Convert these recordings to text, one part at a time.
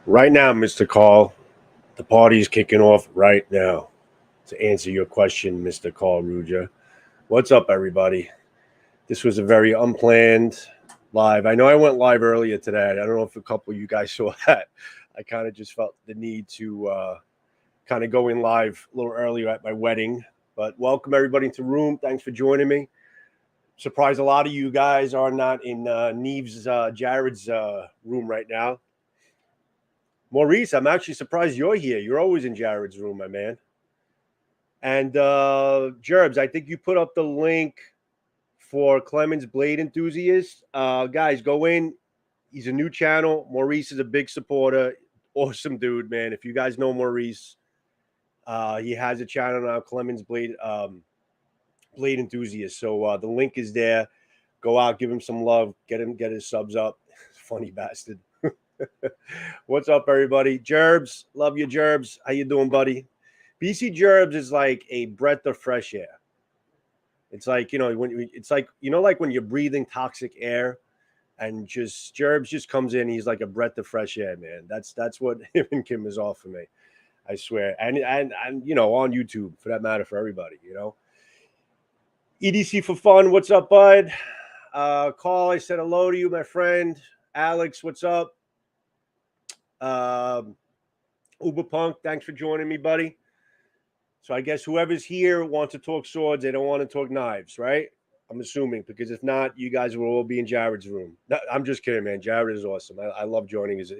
Right now, Mr. Call, the party is kicking off right now. To answer your question, Mr. Call Ruja. What's up, everybody? This was a very unplanned live. I know I went live earlier today. I don't know if a couple of you guys saw that. I kind of just felt the need to kind of go in live a little earlier at my wedding. But welcome, everybody, into the room. Thanks for joining me. Surprised a lot of you guys are not in Jared's room right now. Maurice, I'm actually surprised you're here. You're always in Jared's room, my man. And Jerbs, I think you put up the link for Clemens Blade Enthusiast. Guys, go in. He's a new channel. Maurice is a big supporter. Awesome dude, man. If you guys know Maurice, he has a channel now, Clemens Blade Enthusiast. So the link is there. Go out, give him some love, get his subs up. Funny bastard. What's up, everybody? Jerbs, love you, Jerbs. How you doing, buddy? BC Jerbs is like a breath of fresh air. It's like, like when you're breathing toxic air, and just Jerbs just comes in. He's like a breath of fresh air, man. That's what him and Kim is off for me. I swear, and on YouTube for that matter, for everybody, EDC for fun. What's up, bud? Carl, I said hello to you, my friend. Alex, what's up? Uber Punk, thanks for joining me, buddy. So I guess whoever's here wants to talk swords. They don't want to talk knives, right? I'm assuming, because if not, you guys will all be in Jared's room. No, I'm just kidding, man. Jared is awesome. I love joining his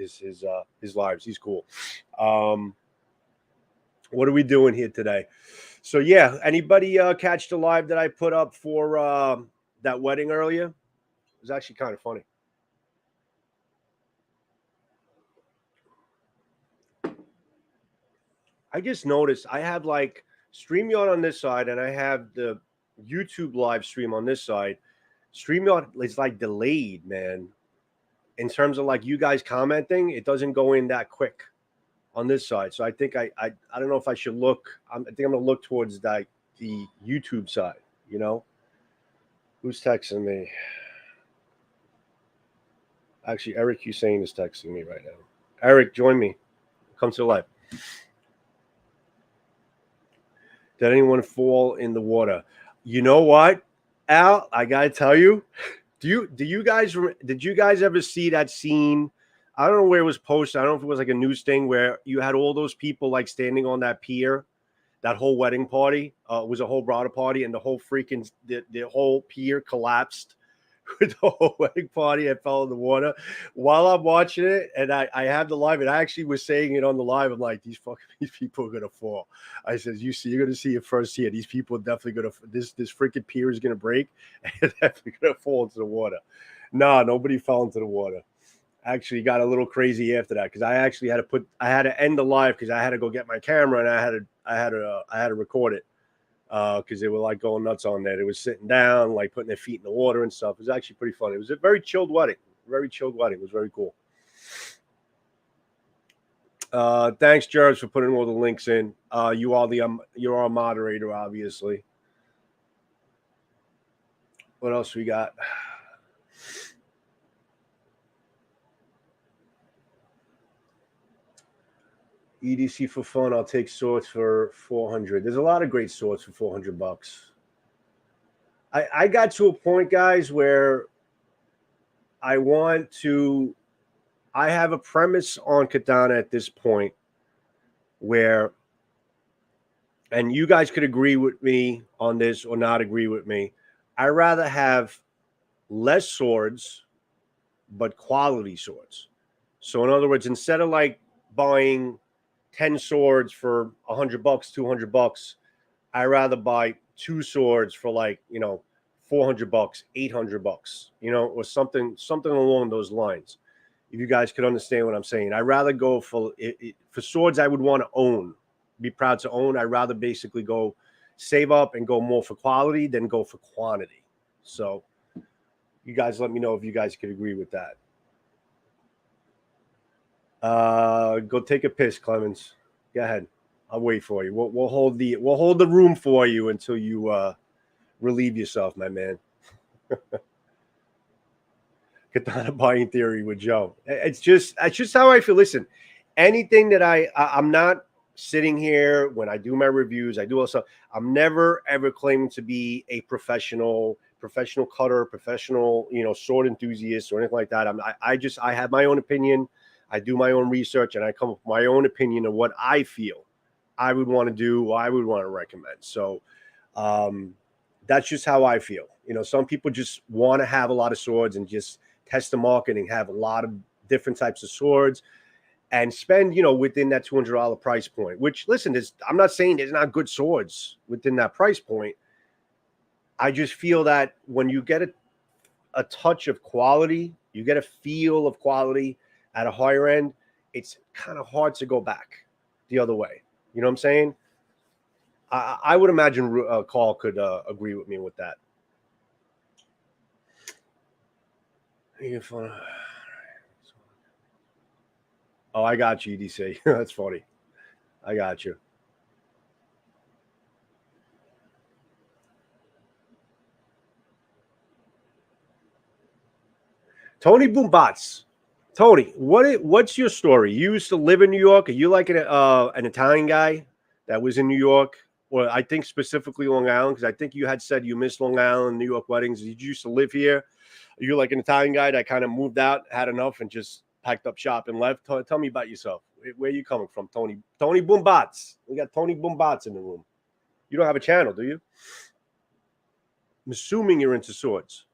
lives. He's cool. What are we doing here today? So yeah, anybody catch the live that I put up for that wedding earlier? It was actually kind of funny. I just noticed I have like StreamYard on this side, and I have the YouTube live stream on this side. StreamYard is like delayed, man. In terms of like you guys commenting, it doesn't go in that quick on this side. So I think I don't know if I should look. I think I'm gonna look towards the YouTube side. Who's texting me? Actually, Eric Hussein is texting me right now. Eric, join me. Come to the live. Did anyone fall in the water? You know what, Al? I gotta tell you. Did you guys ever see that scene? I don't know where it was posted. I don't know if it was like a news thing where you had all those people like standing on that pier, that whole wedding party. It was a whole bridal party, and the whole the whole pier collapsed with the whole wedding party and fell in the water. While I'm watching it, and I have the live, and I actually was saying it on the live. I'm like, these people are gonna fall. I said, you're gonna see it first here. These people are definitely gonna this freaking pier is gonna break, and they're definitely gonna fall into the water. Nah, nobody fell into the water. Actually got a little crazy after that, because I actually had to end the live because I had to go get my camera, and I had to record it. Because they were like going nuts on that. It was sitting down, like putting their feet in the water and stuff. It was actually pretty funny. It was a very chilled wedding. Very chilled wedding. It was very cool. Thanks, Jared, for putting all the links in. You're our moderator, obviously. What else we got? EDC for fun. I'll take swords for 400. There's a lot of great swords for $400. I got to a point, guys, where I have a premise on katana at this point where, and you guys could agree with me on this or not agree with me. I rather have less swords, but quality swords. So in other words, instead of like buying 10 swords for $100, $200, I rather buy 2 swords for like, $400, $800, or something along those lines. If you guys could understand what I'm saying, I'd rather go for swords I would want to own, be proud to own. I'd rather basically go save up and go more for quality than go for quantity. So you guys let me know if you guys could agree with that. Go take a piss, Clemens. Go ahead. I'll wait for you. We'll hold the room for you until you relieve yourself, my man. Katana buying theory with Joe. It's just how I feel. Listen, anything that I'm not sitting here when I do my reviews, I do also. I'm never ever claiming to be a professional cutter, professional sword enthusiast or anything like that. I have my own opinion. I do my own research and I come up with my own opinion of what I feel I would want to do, I would want to recommend. So um, that's just how I feel. Some people just want to have a lot of swords and just test the market and have a lot of different types of swords and spend, within that $200 price point, which listen, I'm not saying there's not good swords within that price point. I just feel that when you get a touch of quality, you get a feel of quality at a higher end, it's kind of hard to go back the other way. You know what I'm saying? I would imagine Carl could agree with me with that. Oh, I got you, EDC. That's funny. I got you. Tony Boombots. Tony, what's your story? You used to live in New York. Are you like an Italian guy that was in New York? Or I think specifically Long Island, because I think you had said you missed Long Island, New York weddings. Did you used to live here? Are you like an Italian guy that kind of moved out, had enough, and just packed up shop and left? Tell me about yourself. Where are you coming from, Tony? Tony Boombots. We got Tony Boombots in the room. You don't have a channel, do you? I'm assuming you're into swords.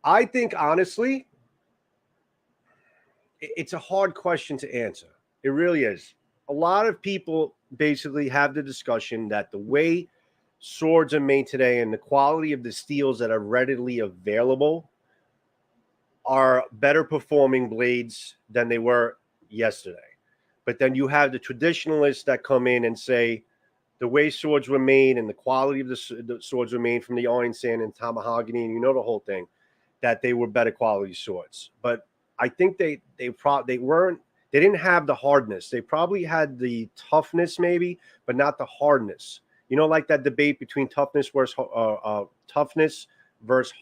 I think honestly, it's a hard question to answer. It really is. A lot of people basically have the discussion that the way swords are made today and the quality of the steels that are readily available are better performing blades than they were yesterday. But then you have the traditionalists that come in and say the way swords were made and the quality of the swords were made from the iron sand and mahogany, and the whole thing, that they were better quality swords. But I think they didn't have the hardness. They probably had the toughness maybe, but not the hardness. Like that debate between toughness versus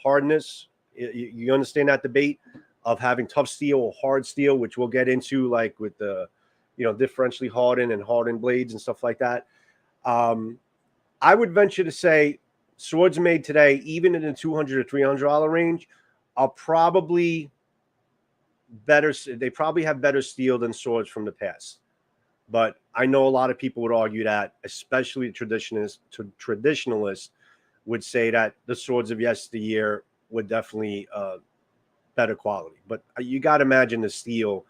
hardness. You understand that debate of having tough steel or hard steel, which we'll get into, like with the differentially hardened and hardened blades and stuff like that. I would venture to say swords made today, even in the $200 to $300 range, are probably better. They probably have better steel than swords from the past. But I know a lot of people would argue that, especially traditionalists would say that the swords of yesteryear were definitely better quality. But you got to imagine the steel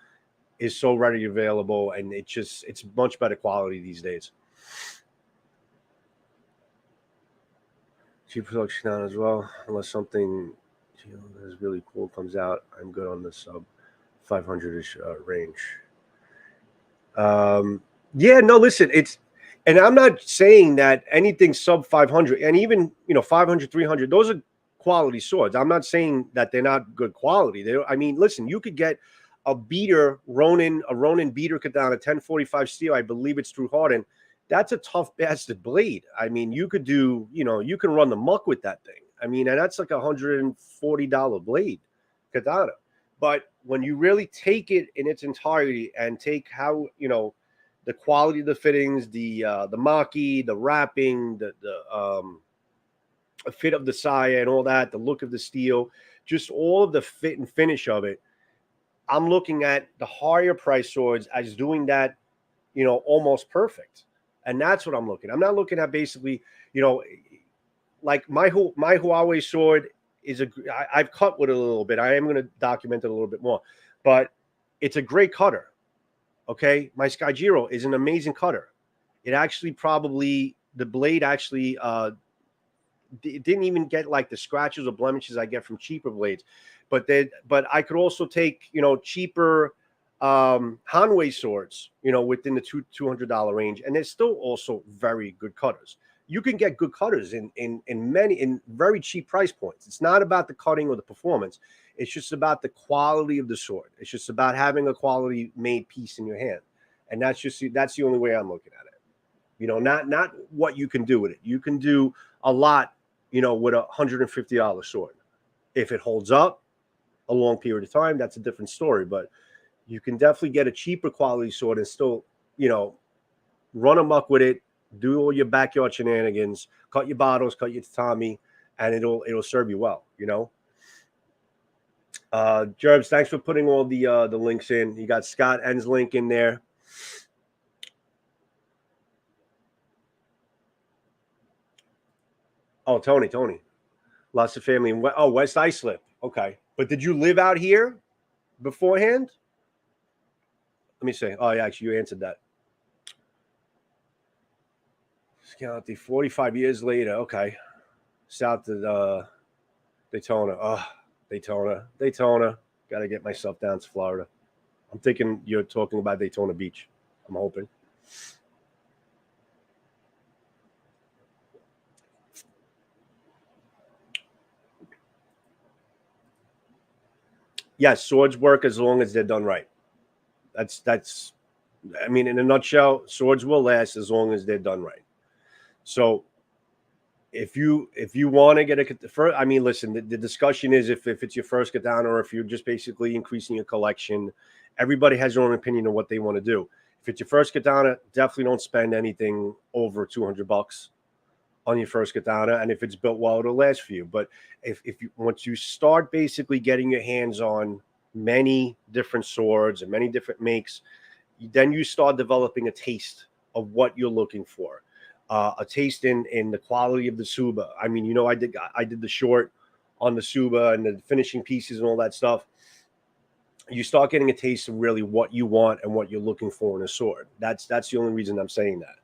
is so readily available, and it's much better quality these days. Cheap production on as well, unless something that's really cool comes out. I'm good on the sub 500-ish range. Yeah, no, listen, and I'm not saying that anything sub 500 and even 500, 300, those are quality swords. I'm not saying that they're not good quality. I mean, listen, you could get a Ronin beater katana 1045 steel. I believe it's through Harden. That's a tough bastard blade. I mean, you could you can run the muck with that thing. I mean, and that's like $140 blade katana. But when you really take it in its entirety and take how, the quality of the fittings, the maki, the wrapping, the fit of the saya and all that, the look of the steel, just all of the fit and finish of it, I'm looking at the higher price swords as doing that, almost perfect. And that's what I'm looking. I'm not looking at basically, like my Huawei sword is I've cut with it a little bit. I am going to document it a little bit more, but it's a great cutter. Okay. My Skyjiro is an amazing cutter. It actually the blade actually, it didn't even get like the scratches or blemishes I get from cheaper blades, but I could also take, cheaper, Hanwei swords, within the $200 range. And they're still also very good cutters. You can get good cutters in very cheap price points. It's not about the cutting or the performance. It's just about the quality of the sword. It's just about having a quality made piece in your hand. And that's the only way I'm looking at it. Not what you can do with it. You can do a lot, with $150 sword. If it holds up a long period of time, that's a different story. But you can definitely get a cheaper quality sword and still, run amok with it, do all your backyard shenanigans, cut your bottles, cut your tatami, and it'll serve you well, Jerbs, thanks for putting all the links in. You got Scott N's link in there. Oh, Tony. Lots of family in West Islip. Okay. But did you live out here beforehand? Let me see. Oh, yeah, actually, you answered that. County, 45 years later. Okay. South of Daytona. Oh, Daytona. Got to get myself down to Florida. I'm thinking you're talking about Daytona Beach. I'm hoping. Yes, swords work as long as they're done right. That's. I mean, in a nutshell, swords will last as long as they're done right. So, if you want to get I mean, listen, the discussion is if it's your first katana or if you're just basically increasing your collection. Everybody has their own opinion of what they want to do. If it's your first katana, definitely don't spend anything over $200 on your first katana, and if it's built well, it'll last for you. But if you once you start basically getting your hands on many different swords and many different makes, then you start developing a taste of what you're looking for, a taste in the quality of the suba. I mean, I did the short on the suba and the finishing pieces and all that stuff. You start getting a taste of really what you want and what you're looking for in a sword. That's the only reason I'm saying that.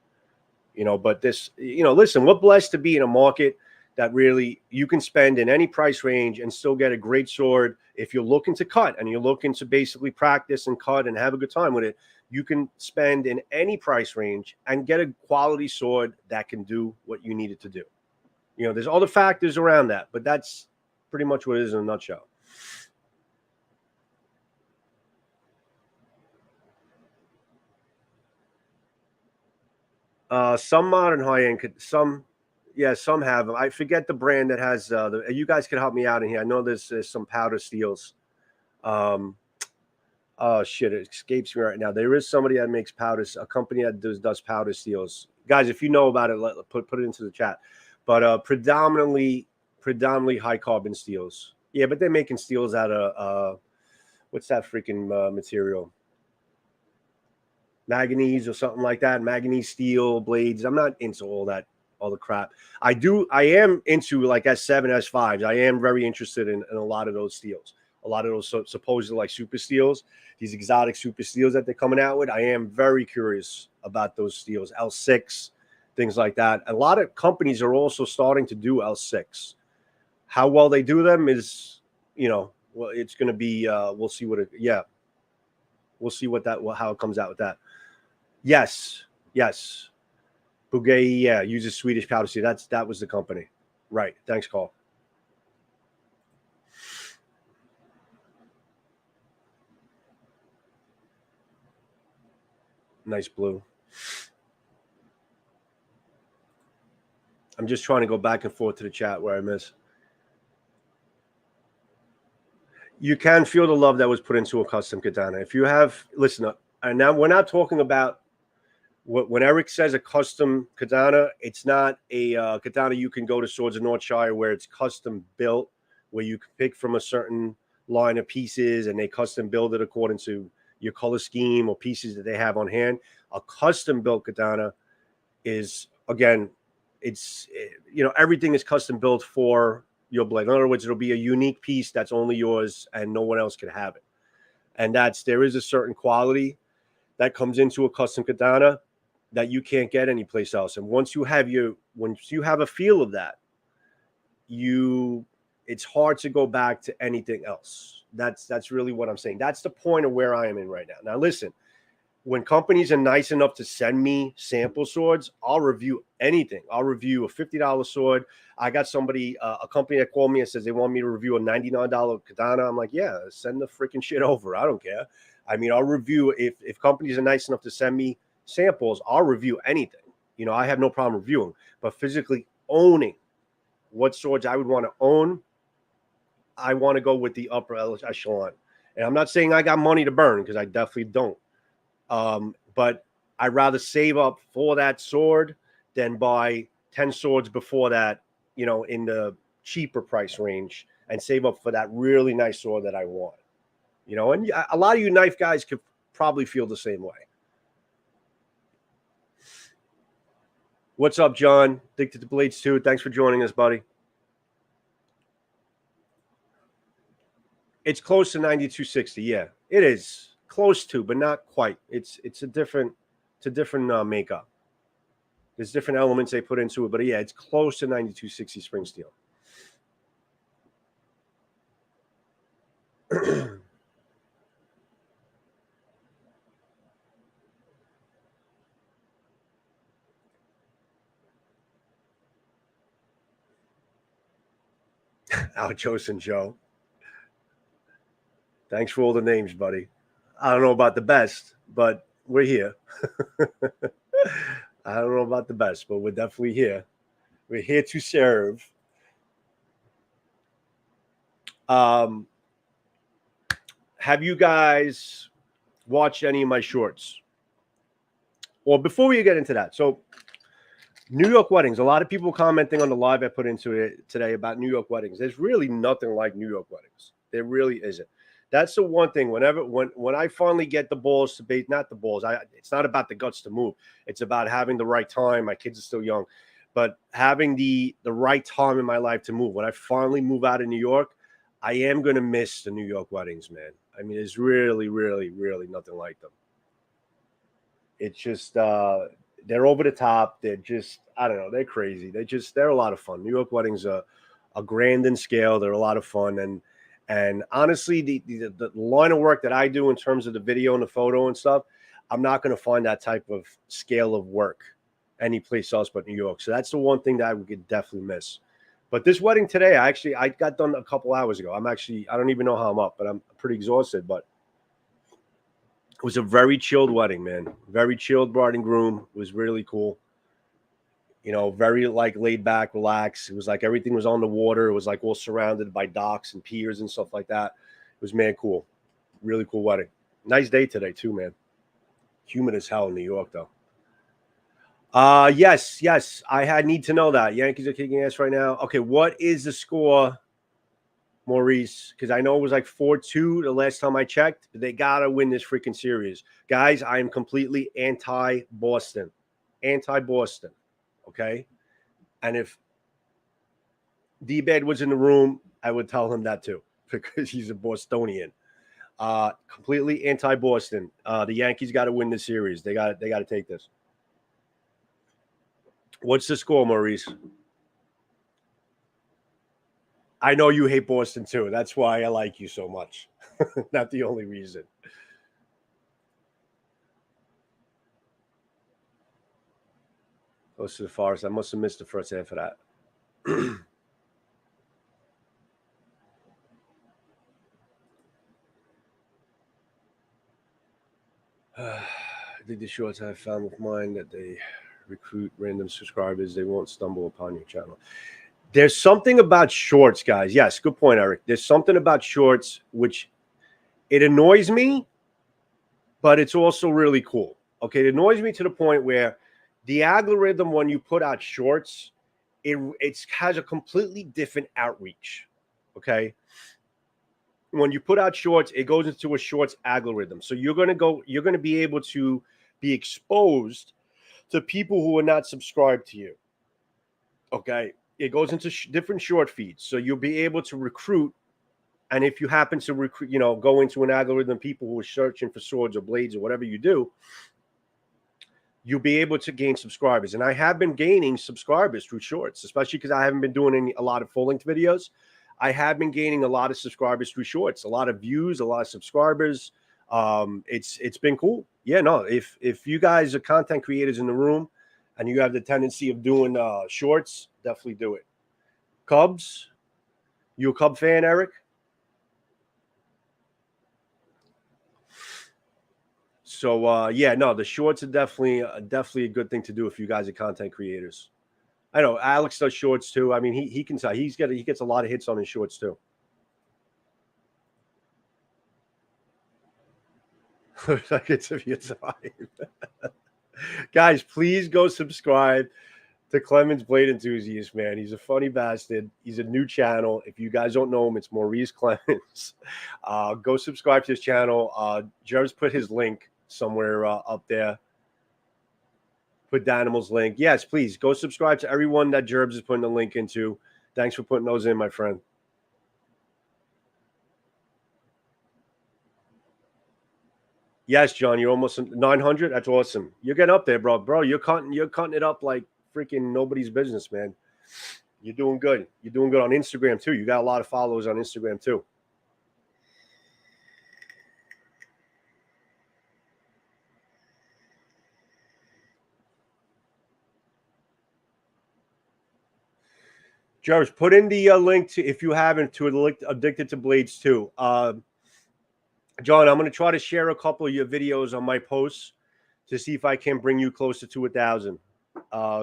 But this, listen, we're blessed to be in a market that really you can spend in any price range and still get a great sword. If you're looking to cut and you're looking to basically practice and cut and have a good time with it, you can spend in any price range and get a quality sword that can do what you need it to do. There's other factors around that, but that's pretty much what it is in a nutshell. Some modern high end some have them. I forget the brand that has you guys can help me out in here. I know there's some powder steels. Oh shit, it escapes me right now. There is somebody that makes powders, a company that does powder steels. Guys, if you know about it, put it into the chat. But predominantly high carbon steels. Yeah, but they're making steels out of what's that freaking material? Manganese or something like that. Manganese steel blades. I'm not into all the crap. I am into like S7, S5s. I am very interested in a lot of those steels. A lot of those supposedly like super steels, these exotic super steels that they're coming out with. I am very curious about those steels, L6, things like that. A lot of companies are also starting to do L6. How well they do them is, well, it's going to be, we'll see we'll see how it comes out with that. Yes. Bugatti, uses Swedish powder steel. That was the company. Right. Thanks, Carl. Nice blue. I'm just trying to go back and forth to the chat where I miss. You can feel the love that was put into a custom katana. If you listen, and now we're not talking about when Eric says a custom katana, it's not a katana you can go to Swords of Northshire where it's custom built, where you can pick from a certain line of pieces and they custom build it according to your color scheme or pieces that they have on hand. A custom built katana is, again, everything is custom built for your blade. In other words, it'll be a unique piece that's only yours and no one else can have it. And there is a certain quality that comes into a custom katana that you can't get anyplace else. And once you have a feel of that, it's hard to go back to anything else. That's really what I'm saying. That's the point of where I am in right now. Now, listen, when companies are nice enough to send me sample swords, I'll review anything. I'll review a $50 sword. I got a company that called me and says they want me to review a $99 katana. I'm like, yeah, send the freaking shit over. I don't care. I mean, I'll review if companies are nice enough to send me samples. I'll review anything. You know, I have no problem reviewing, but physically owning what swords I would want to own, I want to go with the upper echelon. And I'm not saying I got money to burn, because I definitely don't. But I'd rather save up for that sword than buy 10 swords before that, you know, in the cheaper price range, and save up for that really nice sword that I want. You know, and a lot of you knife guys could probably feel the same way. What's up, John? Addicted to Blades too. Thanks for joining us, buddy. It's close to 9260. Yeah, it is close to, but not quite. It's a different makeup. There's different elements they put into it, but yeah, it's close to 9260 spring steel. Alchos and Joe. Thanks for all the names, buddy. I don't know about the best, but we're here. I don't know about the best, but we're definitely here. We're here to serve. Have you guys watched any of my shorts? Well, before we get into that, so New York weddings. A lot of people commenting on the live I put into it today about New York weddings. There's really nothing like New York weddings. There really isn't. That's the one thing. When I finally get the balls to bait, not the balls. It's not about the guts to move. It's about having the right time. My kids are still young, but having the right time in my life to move. When I finally move out of New York, I am going to miss the New York weddings, man. I mean, there's really, really, really nothing like them. It's just they're over the top. They're just, I don't know, they're crazy. They're a lot of fun. New York weddings are grand in scale. They're a lot of fun, and honestly, the line of work that I do in terms of the video and the photo and stuff, I'm not going to find that type of scale of work anyplace else but New York. So that's the one thing that I would definitely miss. But this wedding today, I got done a couple hours ago. I don't even know how I'm up, but I'm pretty exhausted. But it was a very chilled wedding, man. Very chilled bride and groom. It was really cool. You know, very like laid back, relaxed. It was like everything was on the water. It was like all surrounded by docks and piers and stuff like that. It was, man, cool. Really cool wedding. Nice day today too, man. Humid as hell in New York though. Yes. I need to know that. Yankees are kicking ass right now. Okay, what is the score, Maurice? Because I know it was like 4-2 the last time I checked. But they gotta win this freaking series. Guys, I am completely anti-Boston. Anti-Boston. Okay. And if D-Bed was in the room, I would tell him that too, because he's a Bostonian. Completely anti-Boston. The Yankees got to win this series. They got to take this. What's the score, Maurice? I know you hate Boston too. That's why I like you so much. Not the only reason. Close to the Forest. I must have missed the first half of that. I think the shorts I found with mine that they recruit random subscribers. They won't stumble upon your channel. There's something about shorts, guys. Yes, good point, Eric. There's something about shorts which it annoys me, but it's also really cool. Okay, it annoys me to the point where the algorithm, when you put out shorts, it has a completely different outreach. Okay, when you put out shorts, it goes into a shorts algorithm. So you're going to be able to be exposed to people who are not subscribed to you. Okay, it goes into different short feeds. So you'll be able to recruit. And if you happen to recruit, go into an algorithm, people who are searching for swords or blades or whatever you do, you'll be able to gain subscribers. And I have been gaining subscribers through shorts, especially because I haven't been doing a lot of full length videos. I have been gaining a lot of subscribers through shorts, a lot of views, a lot of subscribers. It's been cool. Yeah, no, if you guys are content creators in the room and you have the tendency of doing shorts, definitely do it. Cubs, you a Cub fan, Eric? So yeah, no, the shorts are definitely a good thing to do if you guys are content creators. I know Alex does shorts too. I mean, he can tell he gets a lot of hits on his shorts too. Nuggets of your time. Guys, please go subscribe to Clemens Blade Enthusiast, man. He's a funny bastard. He's a new channel. If you guys don't know him, it's Maurice Clemens. Go subscribe to his channel. Jerv's put his link somewhere up there. Put Danimal's link. Yes, please go subscribe to everyone that Jerbs is putting the link into. Thanks for putting those in, my friend. Yes, John, you're almost 900. That's awesome. You're getting up there, bro. Bro, you're cutting it up like freaking nobody's business, man. You're doing good. You're doing good on Instagram too. You got a lot of followers on Instagram too. Jarvis, put in the link to, if you haven't, to Addicted to Blades too. John, I'm going to try to share a couple of your videos on my posts to see if I can bring you closer to 1,000.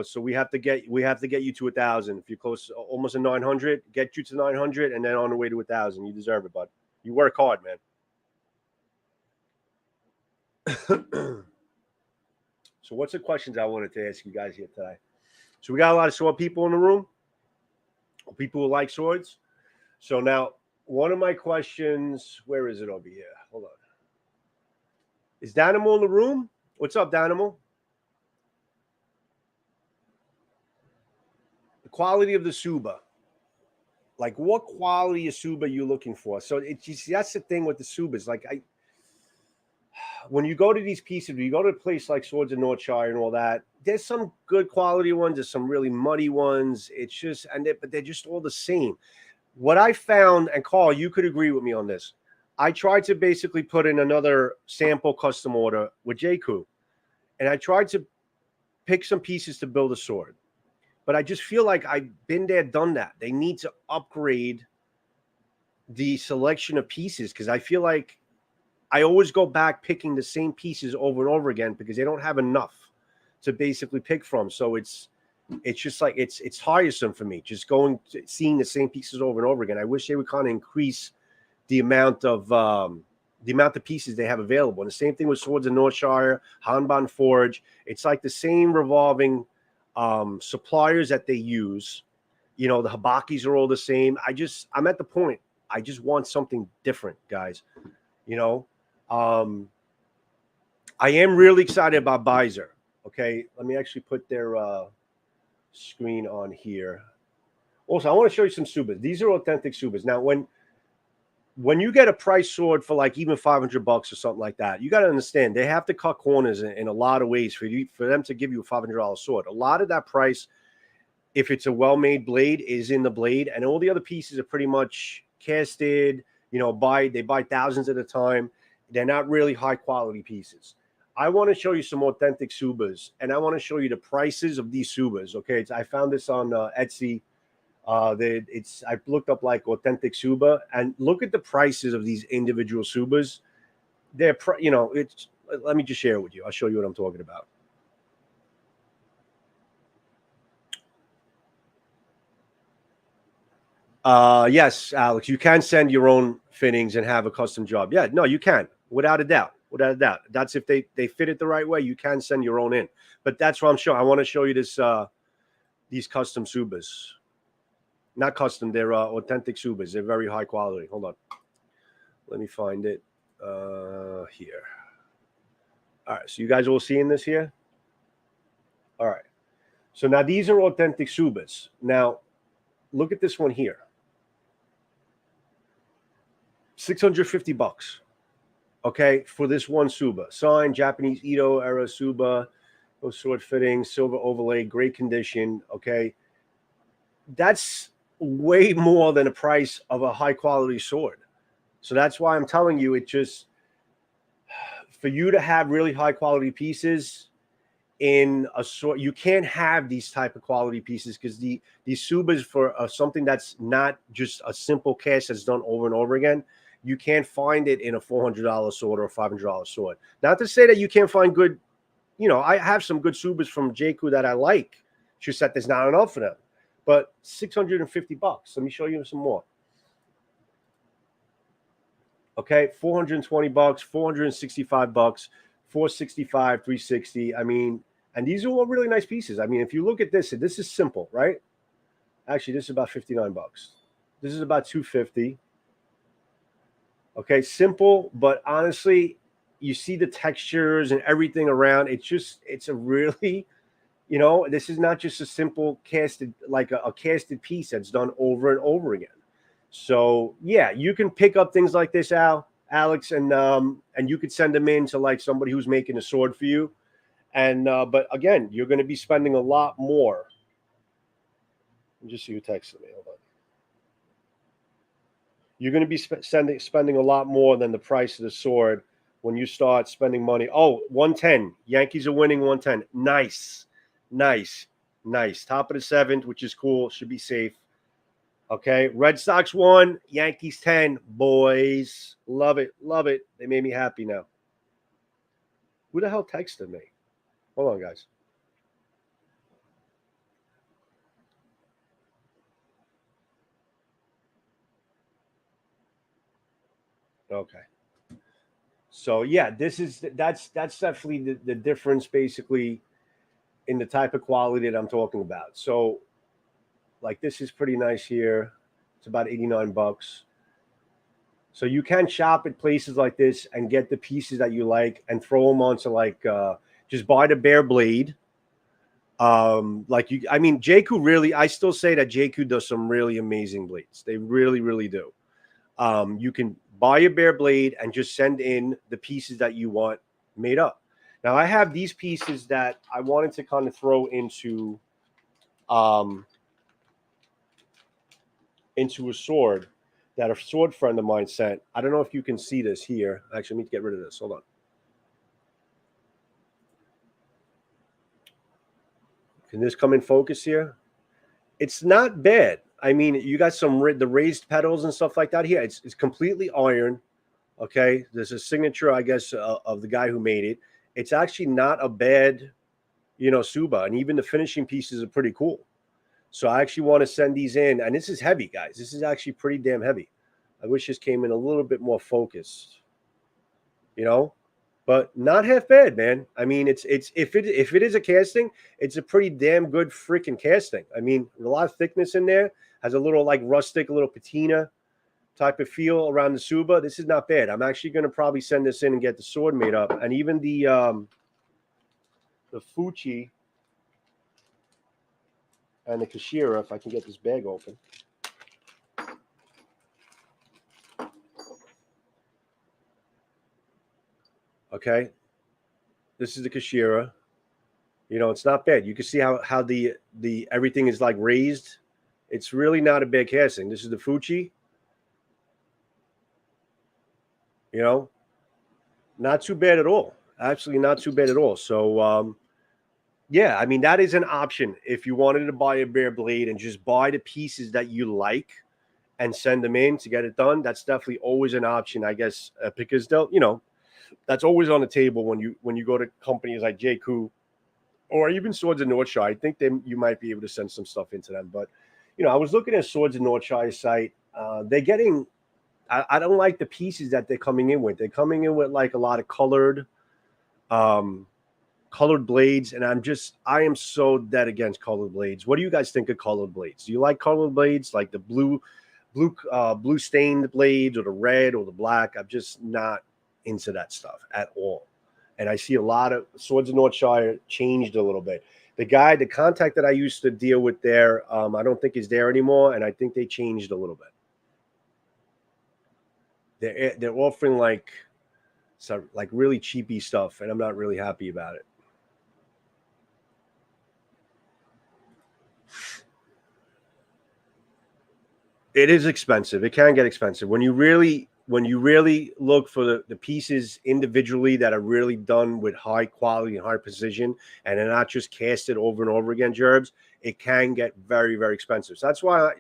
So we have to get you to 1,000. If you're close, almost to 900, get you to 900, and then on the way to 1,000. You deserve it, bud. You work hard, man. So what's the questions I wanted to ask you guys here today? So we got a lot of sword people in the room, people who like swords. So now one of my questions, where is it over here? Hold on. Is Danimal in the room? What's up, Danimal? The quality of the Suba. Like, what quality of Suba are you looking for? So that's the thing with the Subas. Like, when you go to these pieces, you go to a place like Swords of Northshire and all that, there's some good quality ones, there's some really muddy ones. It's just, but they're just all the same. What I found, and Carl, you could agree with me on this, I tried to basically put in another sample custom order with Jakku, and I tried to pick some pieces to build a sword. But I just feel like I've been there, done that. They need to upgrade the selection of pieces, because I feel like I always go back picking the same pieces over and over again because they don't have enough to basically pick from. So it's just like it's tiresome for me just seeing the same pieces over and over again. I wish they would kind of increase the amount of pieces they have available. And the same thing with Swords of Northshire, Hanban Forge. It's like the same revolving suppliers that they use. You know, the Habakis are all the same. I'm at the point. I just want something different, guys. You know, I am really excited about Beiser. Okay, let me actually put their screen on here. Also, I want to show you some Subas. These are authentic Subas. Now, when you get a price sword for like even $500 or something like that, you got to understand they have to cut corners in a lot of ways for them to give you a $500 sword. A lot of that price, if it's a well-made blade, is in the blade, and all the other pieces are pretty much casted. You know, they buy thousands at a time. They're not really high quality pieces. I want to show you some authentic Subas, and I want to show you the prices of these Subas. Okay, I found this on Etsy. I looked up like authentic Suba, and look at the prices of these individual Subas. Let me just share it with you. I'll show you what I'm talking about. Yes, Alex, you can send your own fittings and have a custom job. Yeah, no, you can, without a doubt. Without a doubt. That's if they fit it the right way, you can send your own in. But that's what I'm showing. I want to show you these custom Subas. Not custom, they're authentic Subas. They're very high quality. Hold on. Let me find it here. All right, so you guys all seeing this here? All right. So now these are authentic Subas. Now, look at this one here. $650. Okay, for this one Suba. Signed, Japanese Edo era Suba, those sword fittings, silver overlay, great condition. Okay, that's way more than the price of a high quality sword. So that's why I'm telling you, it just, for you to have really high quality pieces in a sword, you can't have these type of quality pieces because these Subas for something that's not just a simple cast that's done over and over again, you can't find it in a $400 sword or a $500 sword. Not to say that you can't find good, I have some good subas from Jakku that I like. It's just that there's not enough for them. But $650. Let me show you some more. Okay, $420, $465, $465, $360. I mean, and these are all really nice pieces. I mean, if you look at this is simple, right? Actually, this is about $59. This is about $250. Okay, simple, but honestly, you see the textures and everything around. It's a really, this is not just a simple casted, like a casted piece that's done over and over again. So yeah, you can pick up things like this, Alex, and you could send them in to like somebody who's making a sword for you. And but again, you're going to be spending a lot more. Let me just see who texted me. Hold on. You're going to be spending a lot more than the price of the sword when you start spending money. Oh, 110. Yankees are winning 110. Nice. Top of the seventh, which is cool. Should be safe. Okay. Red Sox won. Yankees 10. Boys. Love it. They made me happy now. Who the hell texted me? Hold on, guys. Okay. So yeah, that's definitely the difference basically in the type of quality that I'm talking about. So like this is pretty nice here. It's about $89. So you can shop at places like this and get the pieces that you like and throw them onto like just buy the bare blade. Jakku really, I still say that Jakku does some really amazing blades. They really, really do. You can buy a bare blade and just send in the pieces that you want made up. Now I have these pieces that I wanted to kind of throw into a sword that a sword friend of mine sent. I don't know if you can see this here. Actually, I need to get rid of this. Hold on. Can this come in focus here? It's not bad. I mean, you got the raised petals and stuff like that here. It's completely iron. Okay, there's a signature, I guess, of the guy who made it. It's actually not a bad, Suba, and even the finishing pieces are pretty cool. So I actually want to send these in, and this is heavy, guys. This is actually pretty damn heavy. I wish this came in a little bit more focused, but not half bad, man. I mean, it's if it is a casting, it's a pretty damn good freaking casting. I mean, a lot of thickness in there, has a little like rustic, a little patina type of feel around the Suba. This is not bad. I'm actually going to probably send this in and get the sword made up, and even the Fuchi and the Kashira, if I can get this bag open. Okay, this is the Kashira. It's not bad. You can see how the everything is like raised. It's really not a bad casting. This is the Fuchi. Not too bad at all. Absolutely not too bad at all. So, yeah, I mean, that is an option. If you wanted to buy a bare blade and just buy the pieces that you like and send them in to get it done, that's definitely always an option, I guess, because they'll, that's always on the table when you go to companies like Jakku or even Swords of Northshire. I think you might be able to send some stuff into them. But, I was looking at Swords of Northshire's site. They're getting I don't like the pieces that they're coming in with. They're coming in with like a lot of colored blades, and I am so dead against colored blades. What do you guys think of colored blades? Do you like colored blades, like the blue stained blades, or the red or the black? I'm just not into that stuff at all. And I see a lot of Swords of Northshire changed a little bit. The contact that I used to deal with there, I don't think is there anymore, and I think they changed a little bit. They're offering like really cheapy stuff, and I'm not really happy about it. It is expensive. It can get expensive when you really look for the pieces individually that are really done with high quality and high precision, and they're not just casted over and over again, Gerbs. It can get very, very expensive. So that's why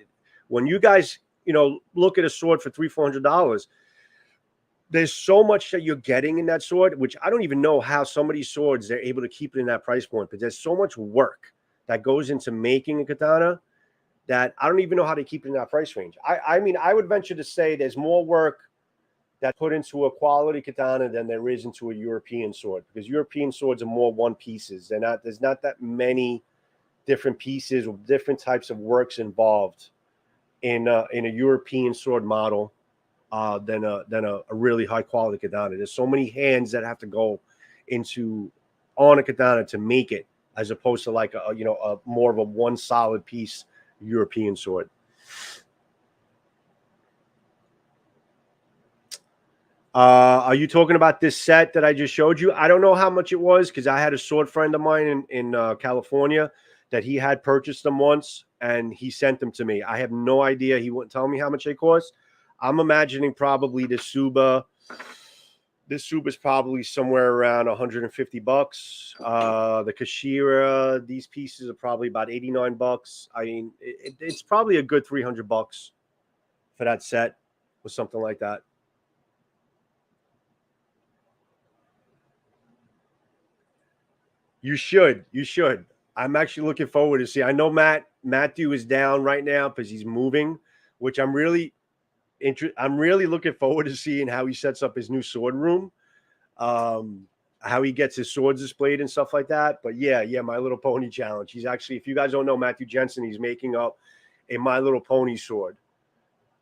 when you guys look at a sword for $300-$400. there's so much that you're getting in that sword, which I don't even know how some of these swords they're able to keep it in that price point. But there's so much work that goes into making a katana that I don't even know how to keep it in that price range. I mean, I would venture to say there's more work that put into a quality katana than there is into a European sword, because European swords are more one pieces. There's not that many different pieces or different types of works involved in a European sword model than a really high quality katana. There's so many hands that have to go into on a katana to make it, as opposed to like a more of a one solid piece European sword. Are you talking about this set that I just showed you? I don't know how much it was, because I had a sword friend of mine in California that he had purchased them once and he sent them to me. I have no idea. He wouldn't tell me how much they cost. I'm imagining probably the Suba. This Suba is probably somewhere around 150 bucks. The Kashira, these pieces are probably about 89 bucks. I mean, it's probably a good 300 bucks for that set or something like that. You should. You should. I'm actually looking forward to see. I know Matthew is down right now because he's moving, which I'm really looking forward to seeing how he sets up his new sword room, how he gets his swords displayed and stuff like that. But yeah, My Little Pony challenge. He's actually, if you guys don't know Matthew Jensen, he's making up a My Little Pony sword,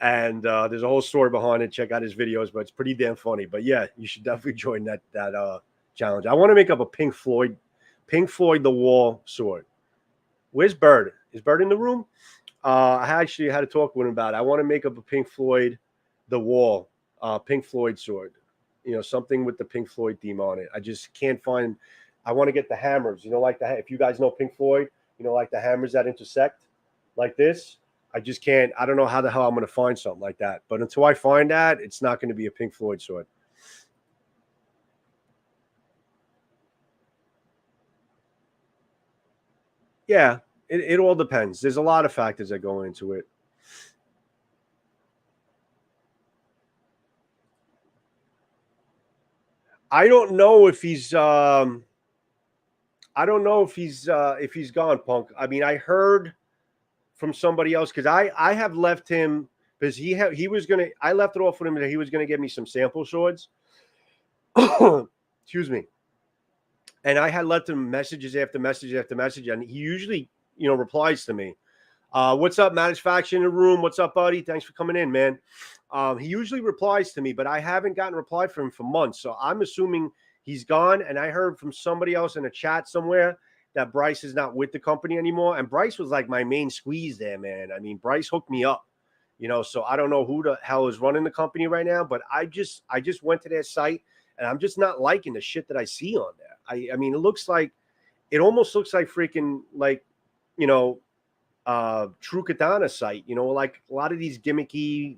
and there's a whole story behind it. Check out his videos, but it's pretty damn funny. But yeah, you should definitely join that challenge. I want to make up a Pink Floyd The Wall sword. Where's Bird? Is Bird in the room? I actually had to talk with him about it. I want to make up a Pink Floyd The Wall, Pink Floyd sword. Something with the Pink Floyd theme on it. I just can't find. I want to get the hammers. Like if you guys know Pink Floyd, like the hammers that intersect, like this. I just can't. I don't know how the hell I'm going to find something like that. But until I find that, it's not going to be a Pink Floyd sword. Yeah, it all depends. There's a lot of factors that go into it. I don't know if he's I don't know if he's gone, Punk. I mean, I heard from somebody else, because I have left him, because he was gonna, I left it off with him that he was gonna give me some sample swords. Excuse me. And I had left him messages after message after message, and he usually replies to me. What's up, Faction in the room? What's up, buddy? Thanks for coming in, man. He usually replies to me, but I haven't gotten a reply from him for months. So I'm assuming he's gone. And I heard from somebody else in a chat somewhere that Bryce is not with the company anymore. And Bryce was like my main squeeze there, man. I mean, Bryce hooked me up, so I don't know who the hell is running the company right now, but I just went to their site, and I'm just not liking the shit that I see on there. I mean, it almost looks like freaking like, True Katana site, like a lot of these gimmicky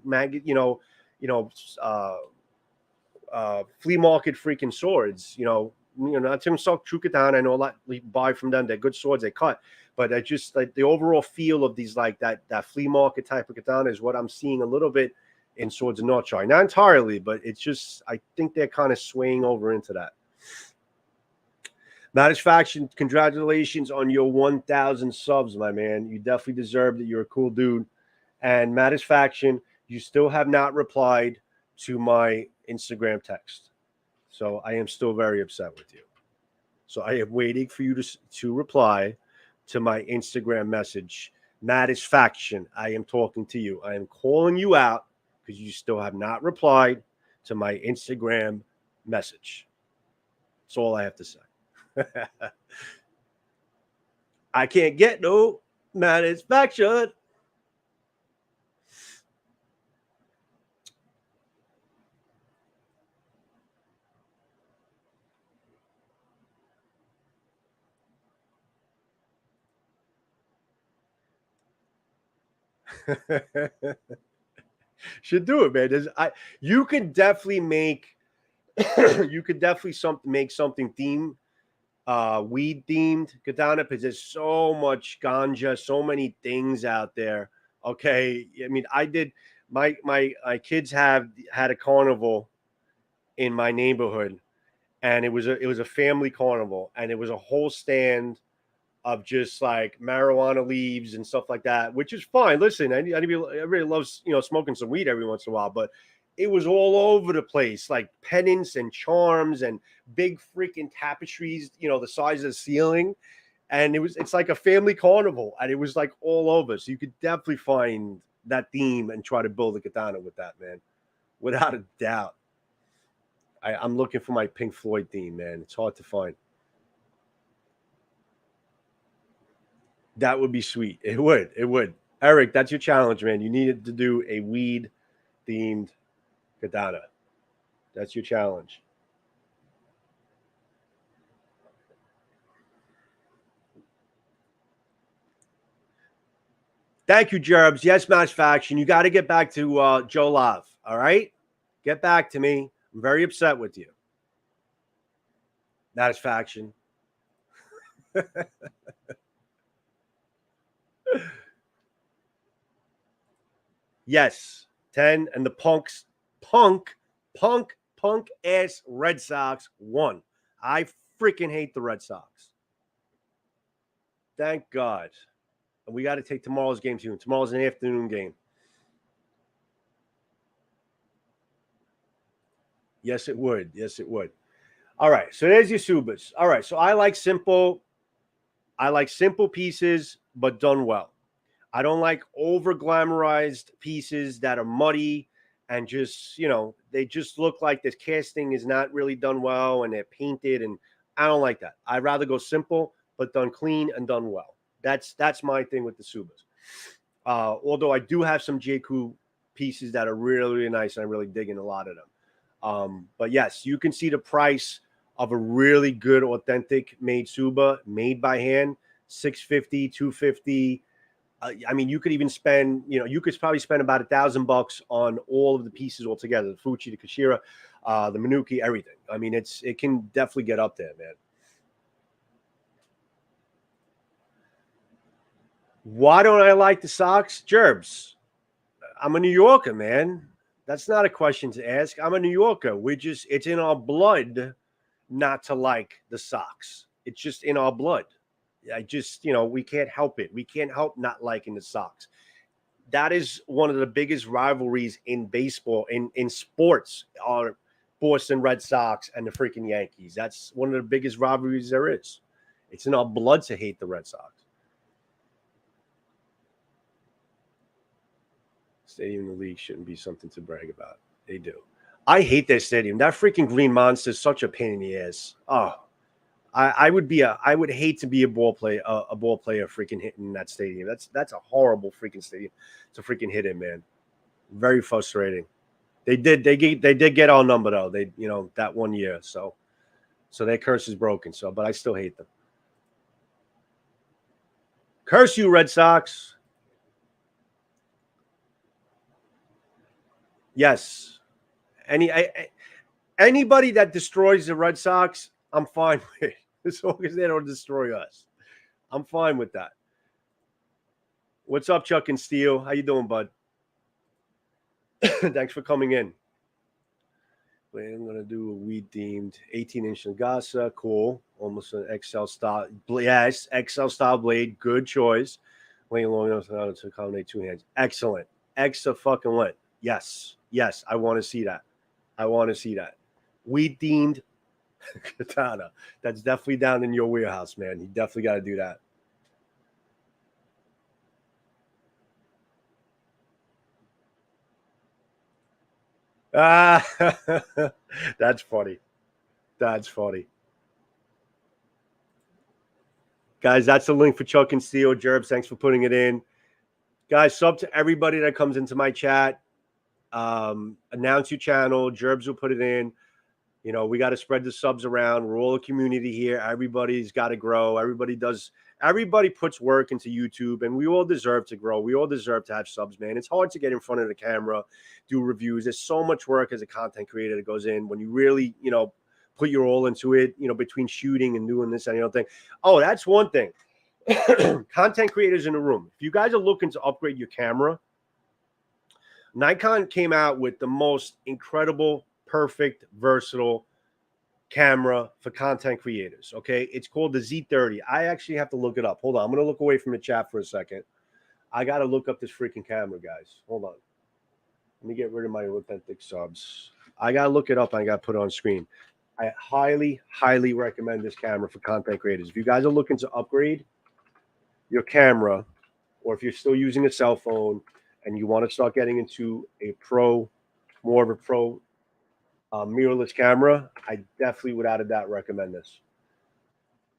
flea market freaking swords, not to insult True Katana. I know a lot we buy from them. They're good swords, they cut, but I just like the overall feel of these, like that flea market type of katana is what I'm seeing a little bit in Swords of North China. Not entirely, but it's just, I think they're kind of swaying over into that. Faction, congratulations on your 1,000 subs, my man. You definitely deserved it. You're a cool dude. And Faction, you still have not replied to my Instagram text. So I am still very upset with you. So I am waiting for you to reply to my Instagram message. Faction, I am talking to you. I am calling you out because you still have not replied to my Instagram message. That's all I have to say. I can't get no satisfaction. Should do it, man. You could definitely make make something themed, weed themed katana, because there's so much ganja, so many things out there. Okay, I mean, I did my kids had a carnival in my neighborhood, and it was a family carnival, and it was a whole stand of just like marijuana leaves and stuff like that, which is fine. Listen, everybody loves smoking some weed every once in a while, but it was all over the place, like pendants and charms and big freaking tapestries, the size of the ceiling. And it's like a family carnival, and it was like all over. So you could definitely find that theme and try to build a katana with that, man, without a doubt. I'm looking for my Pink Floyd theme, man. It's hard to find. That would be sweet. It would. It would. Eric, that's your challenge, man. You needed to do a weed themed katana. That's your challenge. Thank you, Jerbs. Yes, Match Faction. You got to get back to Joe Love. All right? Get back to me. I'm very upset with you. Match Faction. Yes. 10. And the punk ass Red Sox won. I freaking hate the Red Sox. Thank God. We got to take tomorrow's game too. Tomorrow's an afternoon game. Yes, it would. Yes, it would. All right. So there's your subas. All right. So I like simple pieces, but done well. I don't like over glamorized pieces that are muddy and just, they just look like this casting is not really done well and they're painted. And I don't like that. I'd rather go simple, but done clean and done well. That's my thing with the subas. Although I do have some JQ pieces that are really, really nice, and I'm really digging a lot of them. But yes, you can see the price of a really good, authentic made suba, made by hand, $650, $250. I mean, you could even spend, you could probably spend about $1,000 on all of the pieces altogether, the Fuchi, the Kashira, the Manuki, everything. I mean, it can definitely get up there, man. Why don't I like the Sox? Jerbs. I'm a New Yorker, man. That's not a question to ask. I'm a New Yorker. It's in our blood not to like the Sox. It's just in our blood. We can't help it. We can't help not liking the Sox. That is one of the biggest rivalries in baseball, in sports, are Boston Red Sox and the freaking Yankees. That's one of the biggest rivalries there is. It's in our blood to hate the Red Sox. Stadium in the league shouldn't be something to brag about. They do. I hate their stadium. That freaking green monster is such a pain in the ass. Oh, I would hate to be a ball player freaking hitting that stadium. That's a horrible freaking stadium to freaking hit in, man. Very frustrating. They did get our number though. They that one year. So their curse is broken. So, but I still hate them. Curse you, Red Sox. Yes. Anybody that destroys the Red Sox, I'm fine with. As long as they don't destroy us, I'm fine with that. What's up, Chuck and Steele? How you doing, bud? Thanks for coming in. I'm going to do a weed themed 18-inch Nagasa. Cool. Almost an XL style. Yes, XL style blade. Good choice. Laying long enough to accommodate two hands. Excellent. Extra fucking lit. Yes. Yes. I want to see that. Weed themed katana. That's definitely down in your wheelhouse, man. You definitely got to do that. Ah, that's funny. That's funny. Guys, that's the link for Chuck and Steel. Jerbs, thanks for putting it in. Guys, sub to everybody that comes into my chat. Announce your channel. Jerbs will put it in. We got to spread the subs around. We're all a community here. Everybody's got to grow. Everybody puts work into YouTube, and we all deserve to grow. We all deserve to have subs, man. It's hard to get in front of the camera, do reviews. There's so much work as a content creator that goes in when you really, put your all into it, between shooting and doing this and the other thing. Oh, that's one thing. Content creators in the room. If you guys are looking to upgrade your camera, Nikon came out with the most incredible perfect, versatile camera for content creators. Okay, it's called the Z30. I actually have to look it up. Hold on, I'm gonna look away from the chat for a second. I gotta look up this freaking camera, guys. Hold on. Let me get rid of my authentic subs. I gotta look it up. I gotta put it on screen. I highly, highly recommend this camera for content creators. If you guys are looking to upgrade your camera, or if you're still using a cell phone and you want to start getting into a pro, more of a pro mirrorless camera, I definitely, without a doubt, recommend this.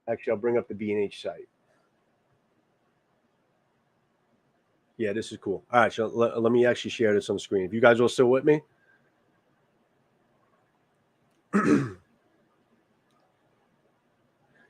Actually, I'll bring up the B&H site. Yeah, this is cool. All right, so let me actually share this on the screen. If you guys are still with me.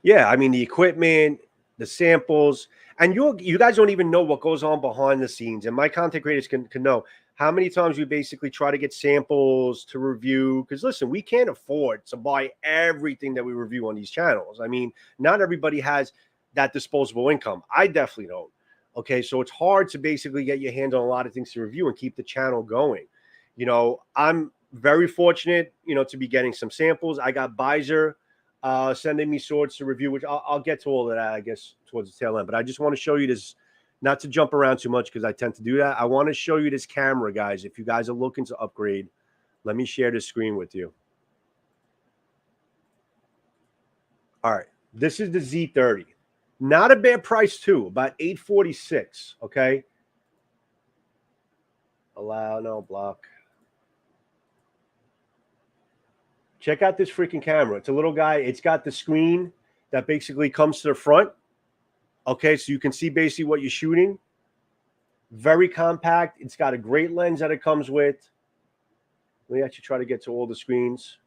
Yeah, I mean the equipment, the samples, and you guys don't even know what goes on behind the scenes. And my content creators can know how many times we basically try to get samples to review. Because listen, we can't afford to buy everything that we review on these channels. I mean, not everybody has that disposable income. I definitely don't. Okay, so it's hard to basically get your hands on a lot of things to review and keep the channel going. You know, I'm very fortunate, to be getting some samples. I got Bizer sending me swords to review, which I'll get to all of that, I guess, towards the tail end. But I just want to show you this, not to jump around too much because I tend to do that. I want to show you this camera, guys. If you guys are looking to upgrade, let me share this screen with you. All right. This is the Z30. Not a bad price, too. About $846. Okay. Allow, no, block. Check out this freaking camera. It's a little guy. It's got the screen that basically comes to the front. Okay, so you can see basically what you're shooting. Very compact. It's got a great lens that it comes with. Let me actually try to get to all the screens.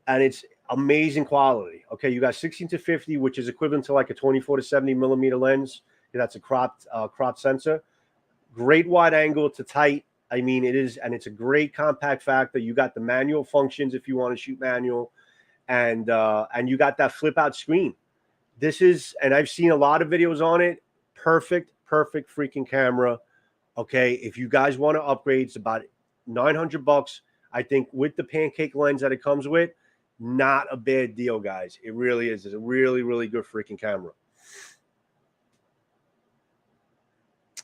And it's amazing quality. Okay, you got 16 to 50, which is equivalent to like a 24 to 70 millimeter lens. That's a cropped sensor. Great wide angle to tight. I mean, it is, and it's a great compact factor. You got the manual functions if you want to shoot manual, and you got that flip out screen. This is, and I've seen a lot of videos on it. Perfect freaking camera. Okay, if you guys want to upgrade, it's about $900. I think with the pancake lens that it comes with, not a bad deal, guys. It really is. It's a really, really good freaking camera.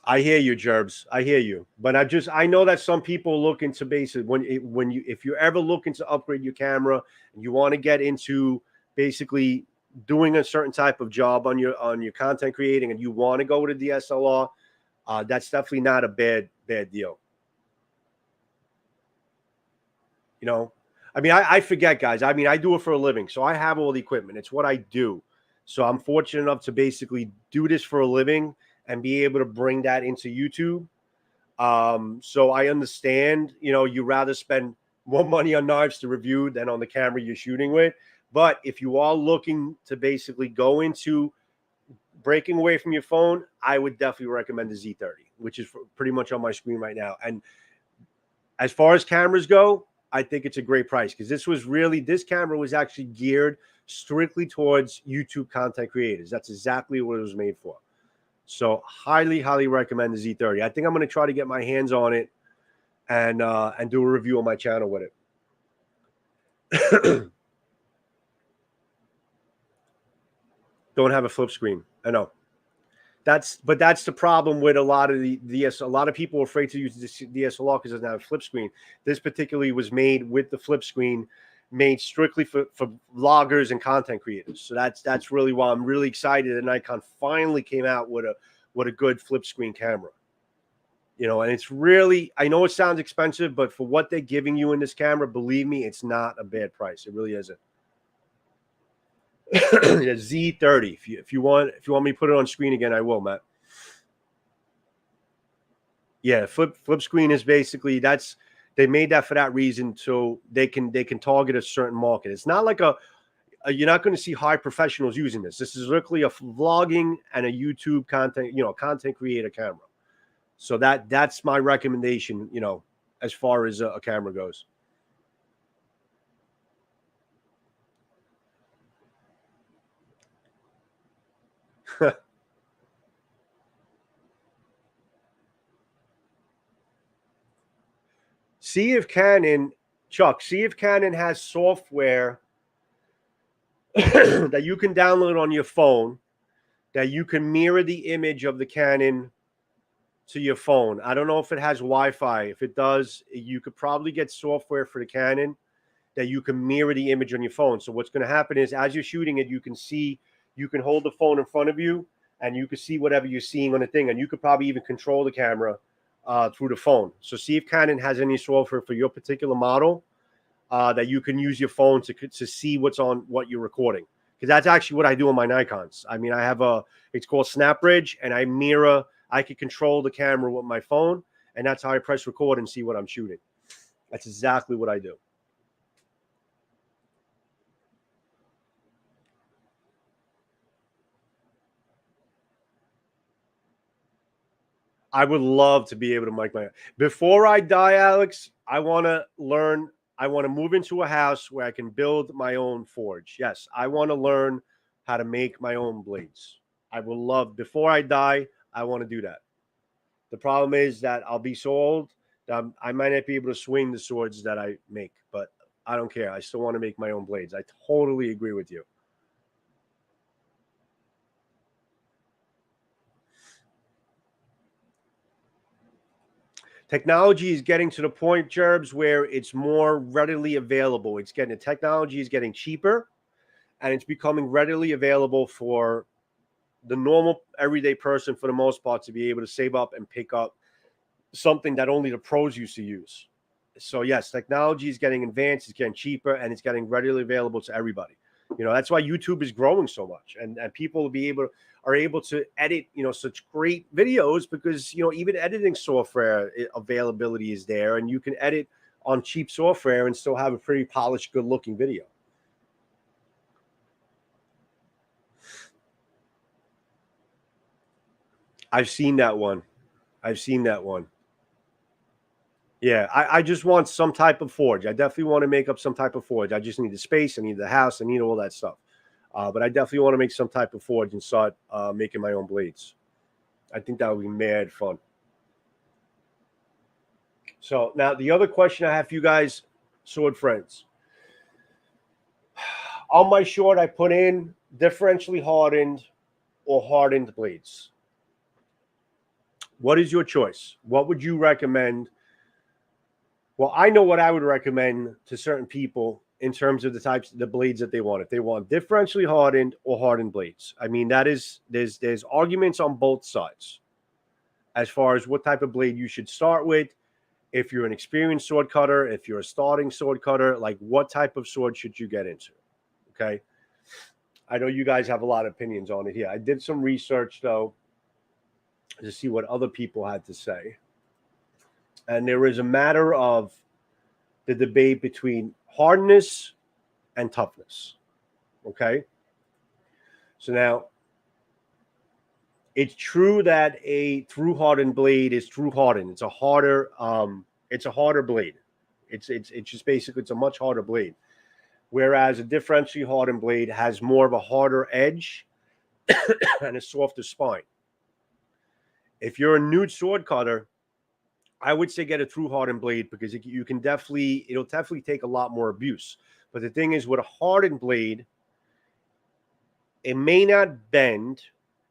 I hear you, Jerbs. I hear you, but I know that some people look into basically if you're ever looking to upgrade your camera and you want to get into basically doing a certain type of job on your content creating and you want to go with a DSLR, that's definitely not a bad deal. I mean, I forget, guys. I mean, I do it for a living, so I have all the equipment. It's what I do. So I'm fortunate enough to basically do this for a living and be able to bring that into YouTube. So I understand, you rather spend more money on knives to review than on the camera you're shooting with. But if you are looking to basically go into breaking away from your phone, I would definitely recommend the Z30, which is pretty much on my screen right now. And as far as cameras go, I think it's a great price because this camera was actually geared strictly towards YouTube content creators. That's exactly what it was made for. So highly, highly recommend the Z30. I think I'm going to try to get my hands on it and do a review on my channel with it. Don't have a flip screen. I know. That's the problem with a lot of the DS. A lot of people are afraid to use the DSLR because it doesn't have a flip screen. This particularly was made with the flip screen, made strictly for vloggers and content creators. So that's really why I'm really excited that Nikon finally came out with a good flip screen camera. And it's really, I know it sounds expensive, but for what they're giving you in this camera, believe me, it's not a bad price. It really isn't. Z30. If you want me to put it on screen again, I will, Matt. Yeah, flip screen is basically they made that for that reason, so they can target a certain market. It's not like you're not going to see high professionals using this. This is literally a vlogging and a YouTube content creator camera. So that's my recommendation, as far as a camera goes. See if Canon Chuck, see if Canon has software that you can download on your phone that you can mirror the image of the Canon to your phone. I don't know if it has Wi-Fi. If it does, you could probably get software for the Canon that you can mirror the image on your phone. So what's going to happen is as you're shooting it, you can hold the phone in front of you and you can see whatever you're seeing on the thing. And you could probably even control the camera through the phone. So see if Canon has any software for your particular model that you can use your phone to see what's on what you're recording. Because that's actually what I do on my Nikons. I mean, I have it's called SnapBridge, and I can control the camera with my phone, and that's how I press record and see what I'm shooting. That's exactly what I do. I would love to be able to mic my. Before I die, Alex, I want to learn. I want to move into a house where I can build my own forge. Yes, I want to learn how to make my own blades. I will love. Before I die, I want to do that. The problem is that I'll be so old that I might not be able to swing the swords that I make, but I don't care. I still want to make my own blades. I totally agree with you. Technology is getting to the point, Gerbs, where it's more readily available. The technology is getting cheaper, and it's becoming readily available for the normal everyday person, for the most part, to be able to save up and pick up something that only the pros used to use. So yes, technology is getting advanced, it's getting cheaper, and it's getting readily available to everybody. That's why YouTube is growing so much, and people are able to edit such great videos because even editing software availability is there, and you can edit on cheap software and still have a pretty polished, good looking video. I've seen that one. Yeah, I just want some type of forge. I definitely want to make up some type of forge. I just need the space. I need the house. I need all that stuff. But I definitely want to make some type of forge and start making my own blades. I think that would be mad fun. So now the other question I have for you guys, sword friends. On my short, I put in differentially hardened or hardened blades. What is your choice? What would you recommend? Well, I know what I would recommend to certain people in terms of the blades that they want. If they want differentially hardened or hardened blades, I mean there's arguments on both sides as far as what type of blade you should start with. If you're an experienced sword cutter, if you're a starting sword cutter, like what type of sword should you get into? Okay, I know you guys have a lot of opinions on it here. I did some research though to see what other people had to say, and there is a matter of the debate between hardness and toughness. Okay. So now it's true that a through hardened blade is through hardened. It's a harder blade. It's just basically it's a much harder blade. Whereas a differentially hardened blade has more of a harder edge and a softer spine. If you're a nude sword cutter, I would say get a through hardened blade because it'll definitely take a lot more abuse. But the thing is, with a hardened blade, it may not bend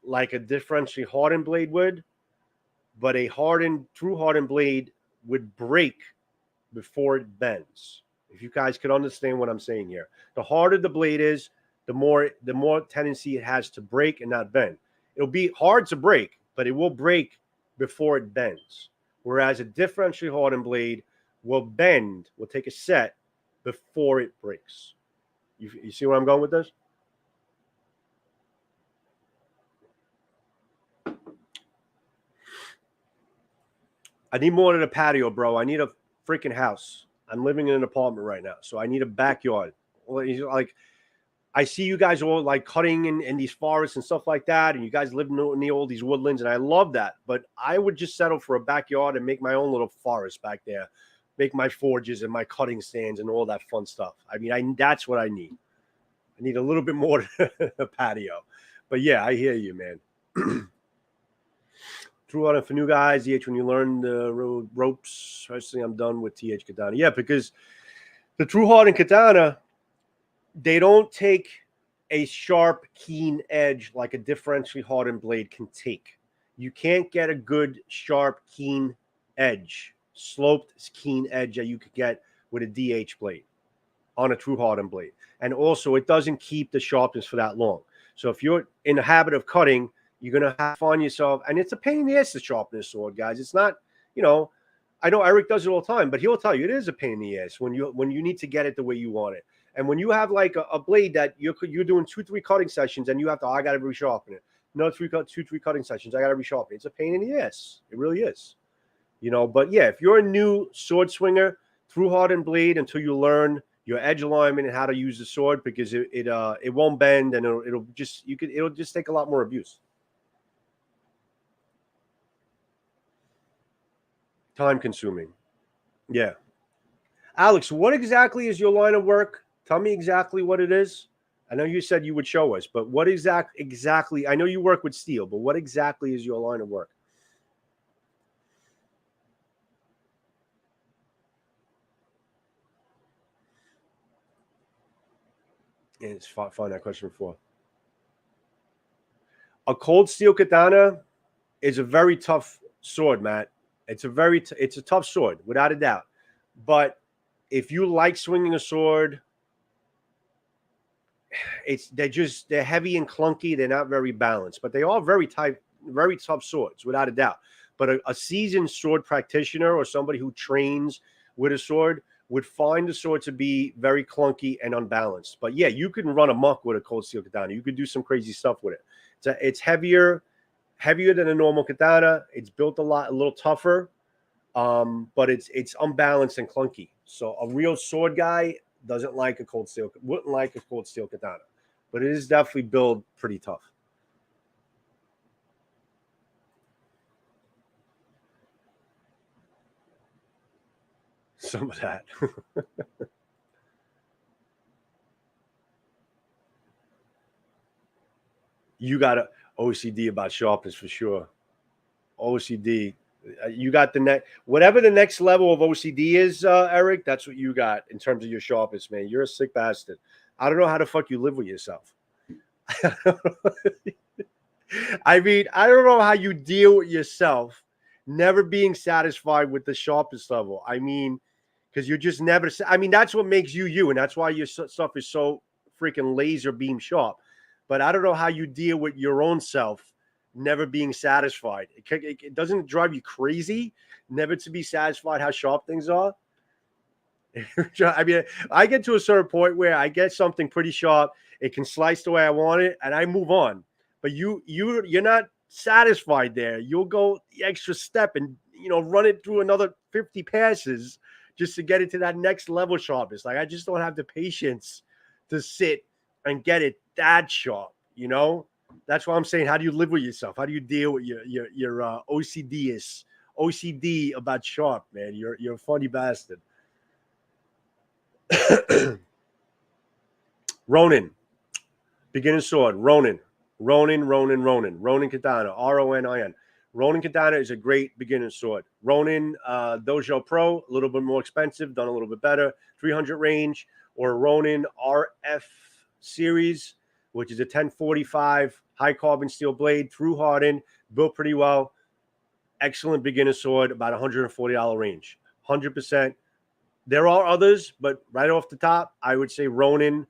like a differentially hardened blade would, but a through hardened blade would break before it bends. If you guys could understand what I'm saying here, the harder the blade is, the more tendency it has to break and not bend. It'll be hard to break, but it will break before it bends. Whereas a differentially hardened blade will take a set before it breaks. You see where I'm going with this? I need more than a patio, bro. I need a freaking house. I'm living in an apartment right now, so I need a backyard. Like, I see you guys all like cutting in these forests and stuff like that, and you guys live near all these woodlands, and I love that. But I would just settle for a backyard and make my own little forest back there, make my forges and my cutting stands and all that fun stuff. I mean, that's what I need. I need a little bit more than a patio. But yeah, I hear you, man. True on it for new guys, when you learn the ropes, especially I'm done with TH Katana. Yeah, because The true hardened katana, they don't take a sharp, keen edge like a differentially hardened blade can take. You can't get a good, sharp, keen edge, sloped, keen edge that you could get with a DH blade on a true hardened blade. And also, it doesn't keep the sharpness for that long. So if you're in the habit of cutting, you're going to find yourself, and it's a pain in the ass to sharpen this sword, guys. It's not, I know Eric does it all the time, but he'll tell you it is a pain in the ass when you need to get it the way you want it. And when you have like a blade that you're doing 2-3 cutting sessions and you have to, I got to resharpen it. No, 2-3 cutting sessions, I got to resharpen it. It's a pain in the ass. It really is. But yeah, if you're a new sword swinger, through hardened blade until you learn your edge alignment and how to use the sword, because it won't bend and it'll just take a lot more abuse. Time consuming. Yeah. Alex, what exactly is your line of work? Tell me exactly what it is. I know you said you would show us, but what exactly? I know you work with steel, but what exactly is your line of work? And it's find that question before. A cold steel katana is a very tough sword, Matt. It's a tough sword, without a doubt. But if you like swinging a sword, they're heavy and clunky. They're not very balanced, but they are very tough swords, without a doubt. But a seasoned sword practitioner or somebody who trains with a sword would find the sword to be very clunky and unbalanced. But yeah, you can run amok with a cold steel katana. You could do some crazy stuff with it. It's heavier than a normal katana. It's built a little tougher, but it's unbalanced and clunky. So a real sword guy wouldn't like a cold steel katana, but it is definitely built pretty tough. Some of that. You got a OCD about sharpness for sure. OCD. You got whatever the next level of OCD is, Eric. That's what you got in terms of your sharpness, man. You're a sick bastard. I don't know how the fuck you live with yourself. I mean, I don't know how you deal with yourself never being satisfied with the sharpness level. I mean, because you're just never. I mean, that's what makes you you, and that's why your stuff is so freaking laser beam sharp. But I don't know how you deal with your own self never being satisfied. It doesn't drive you crazy never to be satisfied how sharp things are. I mean, I get to a certain point where I get something pretty sharp. It can slice the way I want it, and I move on. But you're not satisfied there. You'll go the extra step and run it through another 50 passes just to get it to that next level sharpness. Like I just don't have the patience to sit and get it that sharp. That's why I'm saying, how do you live with yourself? How do you deal with your OCD about sharp, man? You're a funny bastard. Ronin, beginner sword. Ronin katana. Ronin. Ronin katana is a great beginner sword. Ronin Dojo Pro, a little bit more expensive, done a little bit better. 300 range, or Ronin RF series, which is a 1045 high carbon steel blade, through hardened, built pretty well. Excellent beginner sword, about $140 range. 100%. There are others, but right off the top, I would say Ronin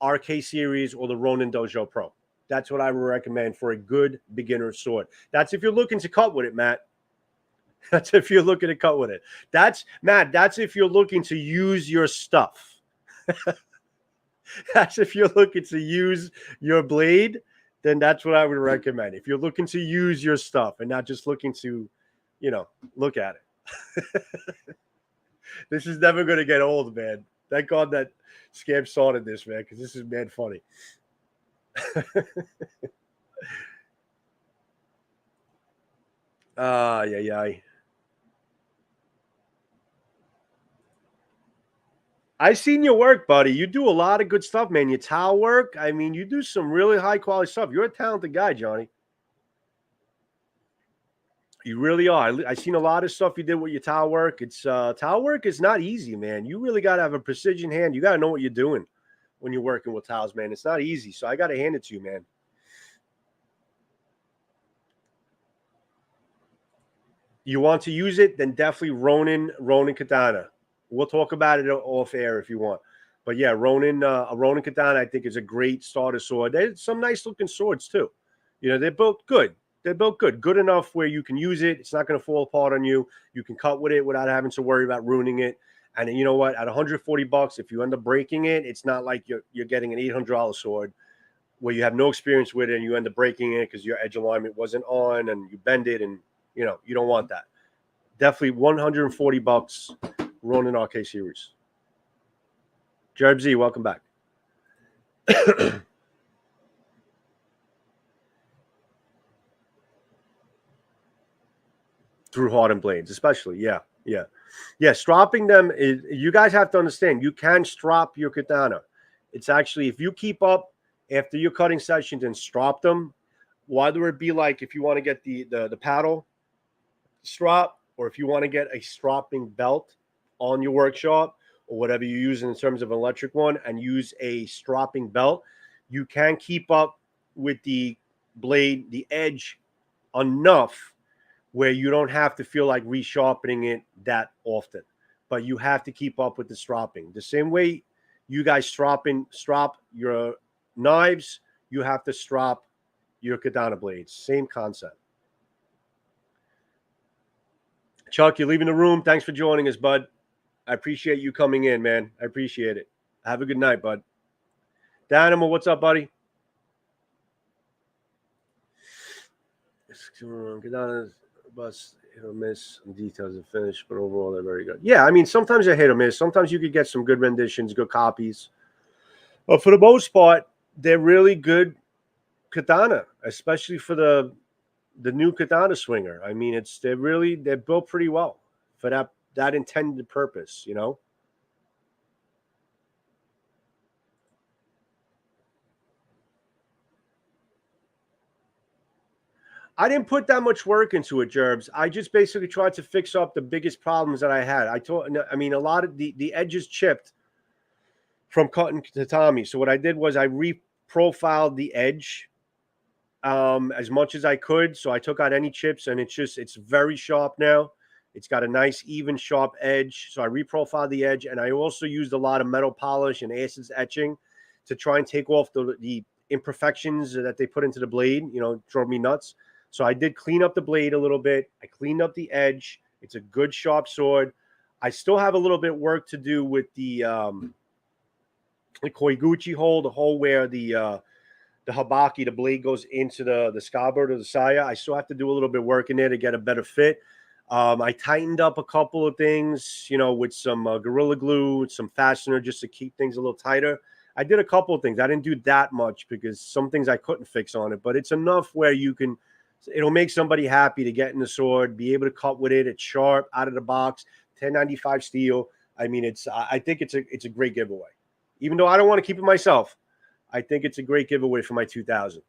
RK series or the Ronin Dojo Pro. That's what I would recommend for a good beginner sword. That's if you're looking to cut with it, Matt. That's if you're looking to cut with it. That's if you're looking to use your stuff. That's if you're looking to use your blade, then that's what I would recommend. If you're looking to use your stuff and not just looking to, look at it. This is never going to get old, man. Thank God that Scam started this, man, because this is mad funny. Yeah. I've seen your work, buddy. You do a lot of good stuff, man. Your towel work. I mean, you do some really high quality stuff. You're a talented guy, Johnny. You really are. I seen a lot of stuff you did with your towel work. It's towel work is not easy, man. You really got to have a precision hand. You got to know what you're doing when you're working with towels, man. It's not easy. So I got to hand it to you, man. You want to use it, then definitely Ronin Katana. We'll talk about it off air if you want. But yeah, a Ronin Katana, I think, is a great starter sword. There's some nice looking swords too. You know, they're built good. They're built good enough where you can use it. It's not going to fall apart on you. You can cut with it without having to worry about ruining it. And you know what? At $140, if you end up breaking it, it's not like you're getting an $800 sword where you have no experience with it and you end up breaking it because your edge alignment wasn't on and you bend it, and you don't want that. Definitely $140 Ronin RK series. Jerb Z, welcome back. Through hardened blades, especially. Yeah. Stropping them is, you guys have to understand, you can strop your katana. It's actually, if you keep up after your cutting sessions and strop them, whether it be like if you want to get the paddle strop, or if you want to get a stropping belt on your workshop, or whatever you use in terms of an electric one, and use a stropping belt, you can keep up with the blade, the edge, enough where you don't have to feel like resharpening it that often. But you have to keep up with the stropping. The same way you guys strop your knives, you have to strop your katana blades. Same concept. Chuck, you're leaving the room. Thanks for joining us, bud. I appreciate you coming in, man. I appreciate it. Have a good night, bud. Danimal, what's up, buddy? Katana's bus hit or miss. Some details are finished, but overall they're very good. Yeah, I mean, sometimes they're hit or miss. Sometimes you could get some good renditions, good copies. But for the most part, they're really good katana, especially for the new katana swinger. I mean, they're built pretty well for that intended purpose, I didn't put that much work into it, Gerbs. I just basically tried to fix up the biggest problems that I had. I mean, a lot of the edges chipped from cutting tatami. So what I did was I reprofiled the edge as much as I could. So I took out any chips, and it's very sharp now. It's got a nice, even, sharp edge. So I reprofiled the edge, and I also used a lot of metal polish and acids etching to try and take off the imperfections that they put into the blade. Drove me nuts. So I did clean up the blade a little bit. I cleaned up the edge. It's a good, sharp sword. I still have a little bit work to do with the Koiguchi hole, the hole where the habaki, the blade goes into the scabbard or the saya. I still have to do a little bit of work in there to get a better fit. I tightened up a couple of things, with some Gorilla Glue, some fastener, just to keep things a little tighter. I did a couple of things. I didn't do that much because some things I couldn't fix on it, but it's enough where it'll make somebody happy to get in the sword, be able to cut with it. It's sharp, out of the box, 1095 steel. I mean, I think it's a great giveaway. Even though I don't want to keep it myself, I think it's a great giveaway for my 2000.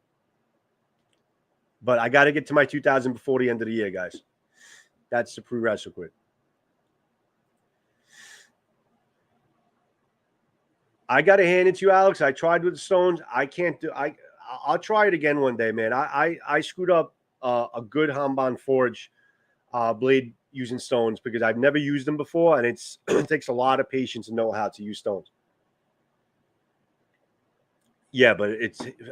But I got to get to my 2000 before the end of the year, guys. That's the prerequisite. I got to hand it to you, Alex. I tried with the stones. I can't do. I'll try it again one day, man. I screwed up a good Hanban Forge blade using stones because I've never used them before, and it takes a lot of patience and know-how to use stones. Yeah, but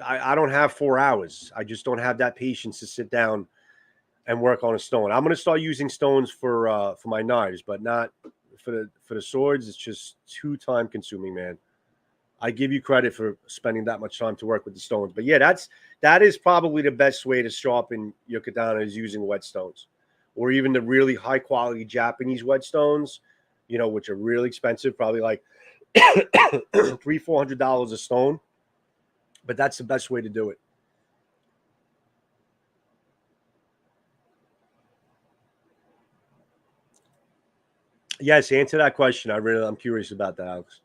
I don't have 4 hours. I just don't have that patience to sit down and work on a stone. I'm going to start using stones for my knives, but not for the swords. It's just too time consuming, man. I give you credit for spending that much time to work with the stones. But yeah, that is probably the best way to sharpen your katana, is using whetstones, or even the really high quality Japanese whetstones, which are really expensive, probably like $300-400 a stone. But that's the best way to do it. Yes, answer that question. I'm curious about that, Alex.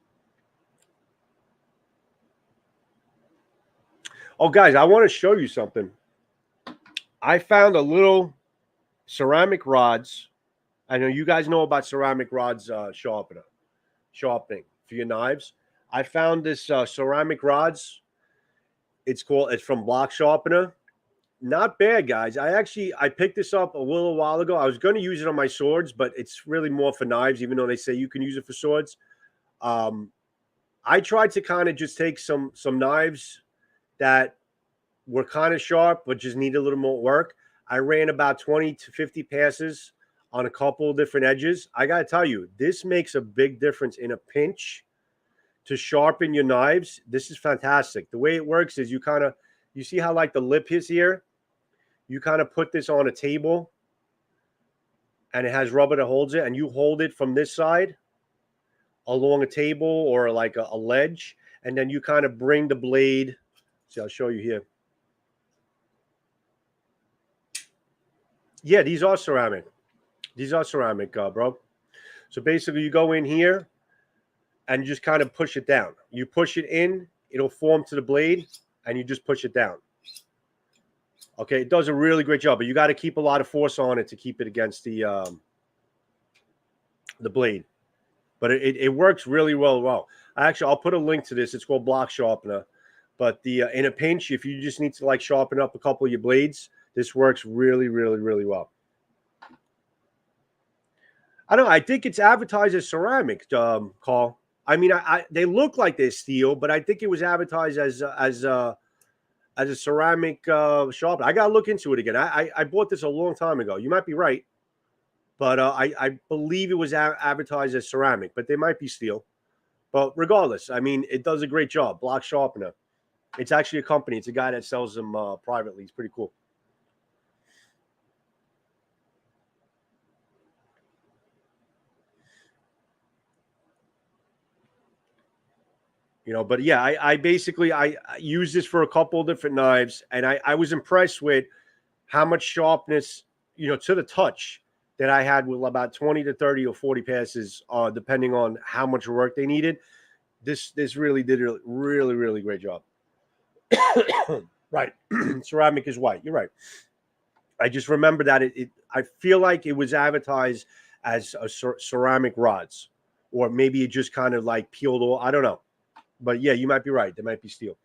Oh, guys, I want to show you something. I found a little ceramic rods. I know you guys know about ceramic rods sharpening for your knives. I found this ceramic rods. It's from Block Sharpener. Not bad, guys. I picked this up a little while ago. I was going to use it on my swords, but it's really more for knives, even though they say you can use it for swords. Um, I tried to kind of just take some knives that were kind of sharp, but just need a little more work. I ran about 20 to 50 passes on a couple of different edges. I got to tell you, this makes a big difference in a pinch to sharpen your knives. This is fantastic. The way it works is you see how like the lip is here? You kind of put this on a table and it has rubber that holds it, and you hold it from this side along a table or like a ledge, and then you kind of bring the blade. See, I'll show you here. Yeah, these are ceramic. These are ceramic, bro. So basically, you go in here and you just kind of push it down. You push it in, it'll form to the blade, and you just push it down. Okay, it does a really great job, but you got to keep a lot of force on it to keep it against the blade. But it works really well. I'll put a link to this. It's called Block Sharpener. But the in a pinch, if you just need to like sharpen up a couple of your blades, this works really well. I don't know. I think it's advertised as ceramic, Carl. I mean, they look like they're steel, but I think it was advertised as a ceramic sharpener. I gotta look into it again. I bought this a long time ago. You might be right, but I believe it was advertised as ceramic, but they might be steel. But regardless, I mean, it does a great job. Block Sharpener. It's actually a company. It's a guy that sells them privately. It's pretty cool. But yeah, I basically I use this for a couple of different knives, and I was impressed with how much sharpness, to the touch that I had with about 20 to 30 or 40 passes, depending on how much work they needed. This really did a really great job. Right. Ceramic is white. You're right. I just remember that I feel like it was advertised as a ceramic rods, or maybe it just kind of like peeled off. I don't know. But yeah, you might be right. They might be steel.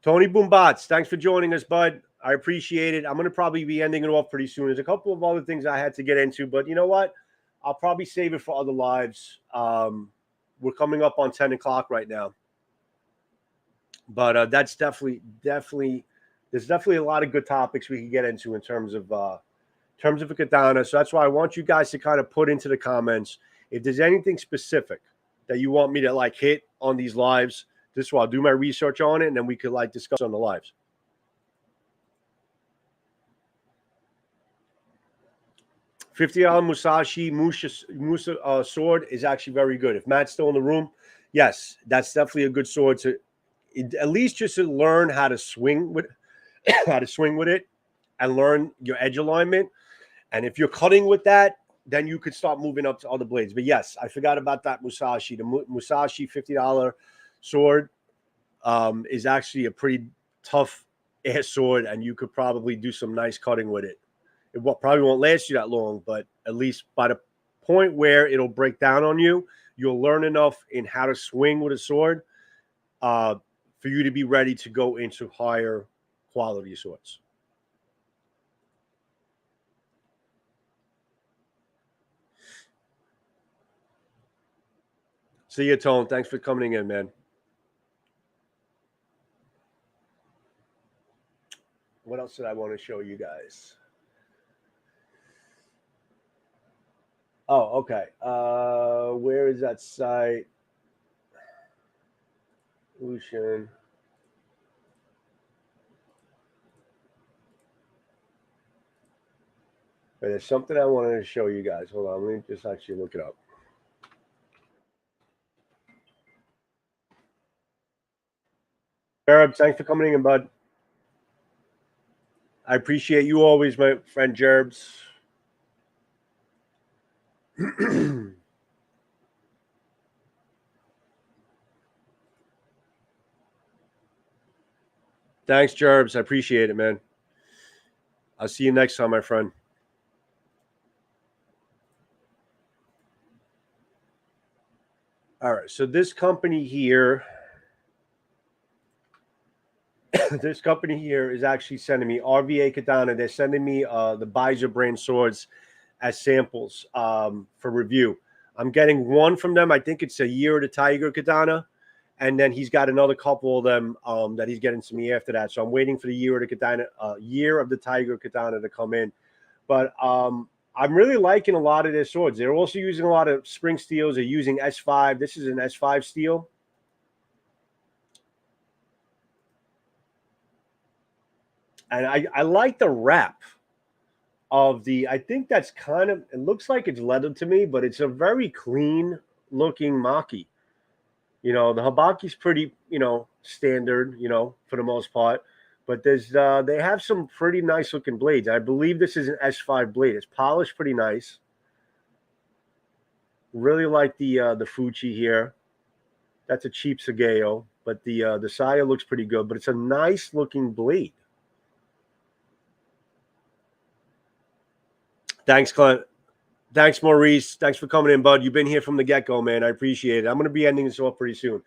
Tony Boombots, thanks for joining us, bud. I appreciate it. I'm going to probably be ending it off pretty soon. There's a couple of other things I had to get into, but you know what? I'll probably save it for other lives. We're coming up on 10 o'clock right now. But that's definitely, there's definitely a lot of good topics we can get into in terms of a katana. So that's why I want you guys to kind of put into the comments if there's anything specific that you want me to like hit on these lives. This is why I'll do my research on it, and then we could like discuss on the lives. $50 Musa sword is actually very good. If Matt's still in the room, yes, that's definitely a good sword to at least just to learn how to swing with it and learn your edge alignment. And if you're cutting with that, then you could start moving up to other blades. But yes, I forgot about that Musashi. The Musashi $50 sword is actually a pretty tough ass sword, and you could probably do some nice cutting with it. It probably won't last you that long, but at least by the point where it'll break down on you, you'll learn enough in how to swing with a sword for you to be ready to go into higher quality swords. See you, Tone. Thanks for coming in, man. What else did I want to show you guys? Oh, okay. Where is that site? Lucian. But there's something I wanted to show you guys. Hold on, let me just actually look it up. Jared, thanks for coming in, bud. I appreciate you always, my friend Jerbs. Thanks, Jerbs. I appreciate it, man. I'll see you next time, my friend. All right, so this company here, this company here is actually sending me RVA Katana. They're sending me the Baiser brand swords as samples for review. I'm getting one from them. I think it's a Year of the Tiger Katana, and then he's got another couple of them that he's getting to me after that. So I'm waiting for the Year of the Katana, Year of the Tiger Katana to come in. But I'm really liking a lot of their swords. They're also using a lot of spring steels. They're using S5. This is an S5 steel. And I like the wrap of the, I think that's kind of, it looks like it's leather to me, but it's a very clean looking Maki. You know, the Habaki's pretty, standard, for the most part. But there's they have some pretty nice looking blades. I believe this is an S5 blade. It's polished pretty nice. Really like the Fuji here. That's a cheap Sageo, but the Saya looks pretty good. But it's a nice looking blade. Thanks, Clint. Thanks, Maurice. Thanks for coming in, bud. You've been here from the get-go, man. I appreciate it. I'm going to be ending this off pretty soon.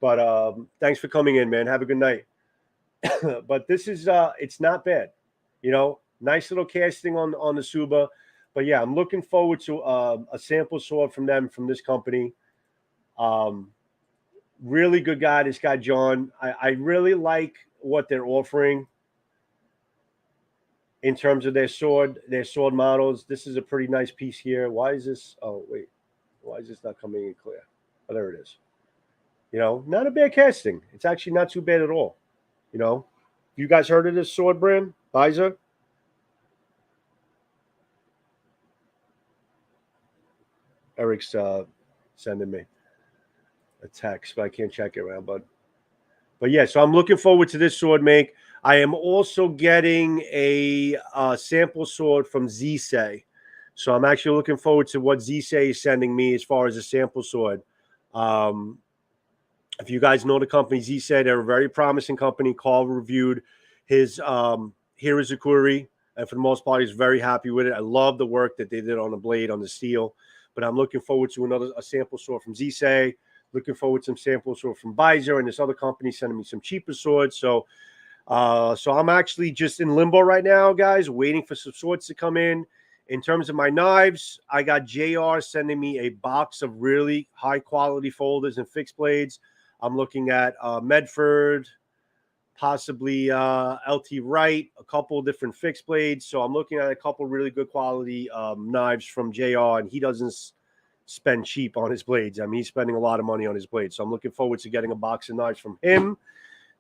But thanks for coming in, man. Have a good night. But this is, it's not bad. Nice little casting on the Suba. But, yeah, I'm looking forward to a sample sword from them, from this company. Really good guy, this guy, John. I really like what they're offering in terms of their sword models. This is a pretty nice piece here. Why is this? Oh, wait. Why is this not coming in clear? Oh, there it is. Not a bad casting. It's actually not too bad at all. You guys heard of this sword brand, Baiser? Eric's sending me a text, but I can't check it around, bud. But yeah, so I'm looking forward to this sword make. I am also getting a sample sword from Zisei. So I'm actually looking forward to what Zisei is sending me as far as a sample sword. If you guys know the company, Zisei, they're a very promising company. Carl reviewed his Hirazukuri, and for the most part, he's very happy with it. I love the work that they did on the blade, on the steel. But I'm looking forward to a sample sword from Zisei. Looking forward to some samples from Baiser and this other company sending me some cheaper swords. So I'm actually just in limbo right now, guys, waiting for some swords to come in. In terms of my knives, I got JR sending me a box of really high quality folders and fixed blades. I'm looking at Medford, possibly LT Wright, a couple different fixed blades. So I'm looking at a couple really good quality knives from JR, and he doesn't spend cheap on his blades. I mean, he's spending a lot of money on his blades. So I'm looking forward to getting a box of knives from him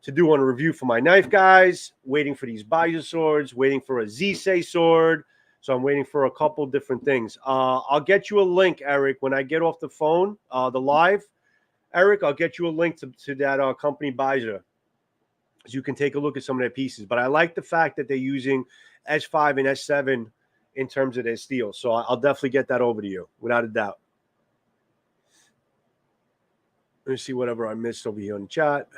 to do on a review for my knife guys. Waiting for these Baiser swords, waiting for a Zisei sword. So I'm waiting for a couple different things. I'll get you a link, Eric, when I get off the phone, the live. Eric, I'll get you a link to that company Baiser, so you can take a look at some of their pieces. But I like the fact that they're using S5 and S7 in terms of their steel. So I'll definitely get that over to you, without a doubt. Let me see whatever I missed over here in the chat.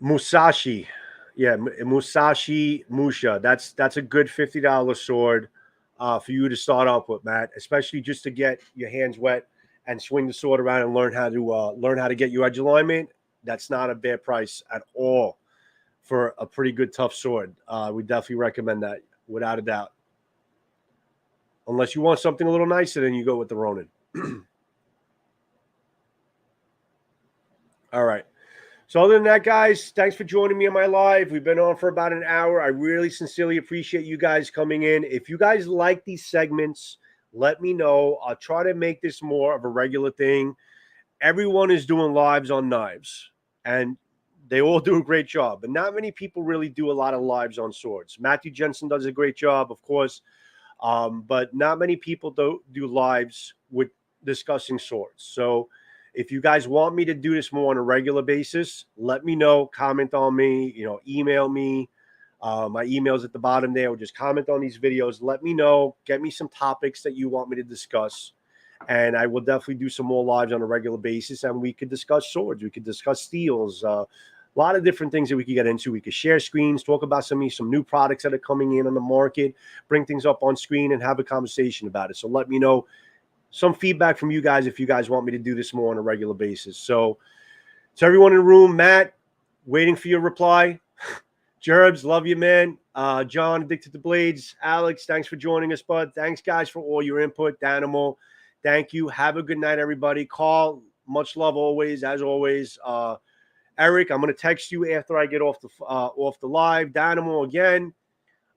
Musashi. Yeah, Musashi Musha. That's a good $50 sword for you to start off with, Matt, especially just to get your hands wet and swing the sword around and learn how to get your edge alignment. That's not a bad price at all for a pretty good tough sword. We definitely recommend that, without a doubt. Unless you want something a little nicer, then you go with the Ronin. All right. So other than that, guys, thanks for joining me on my live. We've been on for about an hour. I really sincerely appreciate you guys coming in. If you guys like these segments, let me know. I'll try to make this more of a regular thing. Everyone is doing lives on knives, and they all do a great job. But not many people really do a lot of lives on swords. Matthew Jensen does a great job, of course. But not many people do lives with discussing swords. So if you guys want me to do this more on a regular basis, let me know. Comment on me, email me. My email's at the bottom there. Or just comment on these videos. Let me know. Get me some topics that you want me to discuss. And I will definitely do some more lives on a regular basis. And we could discuss swords. We could discuss steels, A lot of different things that we could get into. We could share screens, talk about some new products that are coming in on the market, bring things up on screen, and have a conversation about it. So let me know some feedback from you guys if you guys want me to do this more on a regular basis. So to everyone in the room, Matt, waiting for your reply. Jerbs, love you, man. John, Addicted to Blades. Alex, thanks for joining us, bud. Thanks, guys, for all your input. Danimal, thank you. Have a good night, everybody. Carl, much love always, as always. Eric, I'm going to text you after I get off the live. Danimal, again,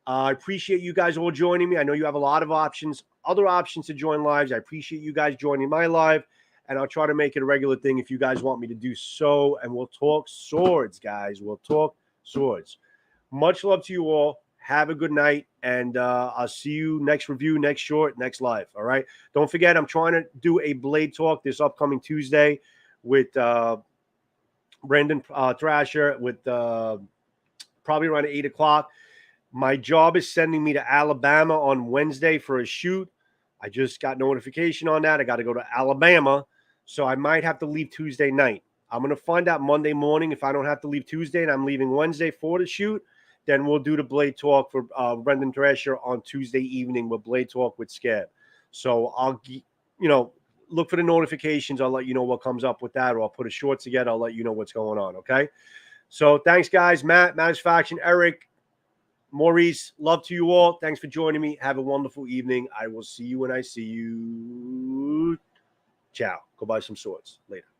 I appreciate you guys all joining me. I know you have a lot of other options to join lives. I appreciate you guys joining my live, and I'll try to make it a regular thing if you guys want me to do so. And we'll talk swords, guys. We'll talk swords. Much love to you all. Have a good night, and I'll see you next review, next short, next live. All right. Don't forget, I'm trying to do a Blade Talk this upcoming Tuesday with Brandon Thrasher with probably around 8 o'clock. My job is sending me to Alabama on Wednesday for a shoot. I just got notification on that. I got to go to Alabama, so I might have to leave Tuesday night. I'm going to find out Monday morning if I don't have to leave Tuesday and I'm leaving Wednesday for the shoot. Then we'll do the Blade Talk for Brendan Thrasher on Tuesday evening with Blade Talk with Scab. So I'll, look for the notifications. I'll let you know what comes up with that, or I'll put a short together. I'll let you know what's going on, okay? So thanks, guys. Matt, Faction, Eric, Maurice, love to you all. Thanks for joining me. Have a wonderful evening. I will see you when I see you. Ciao. Go buy some swords. Later.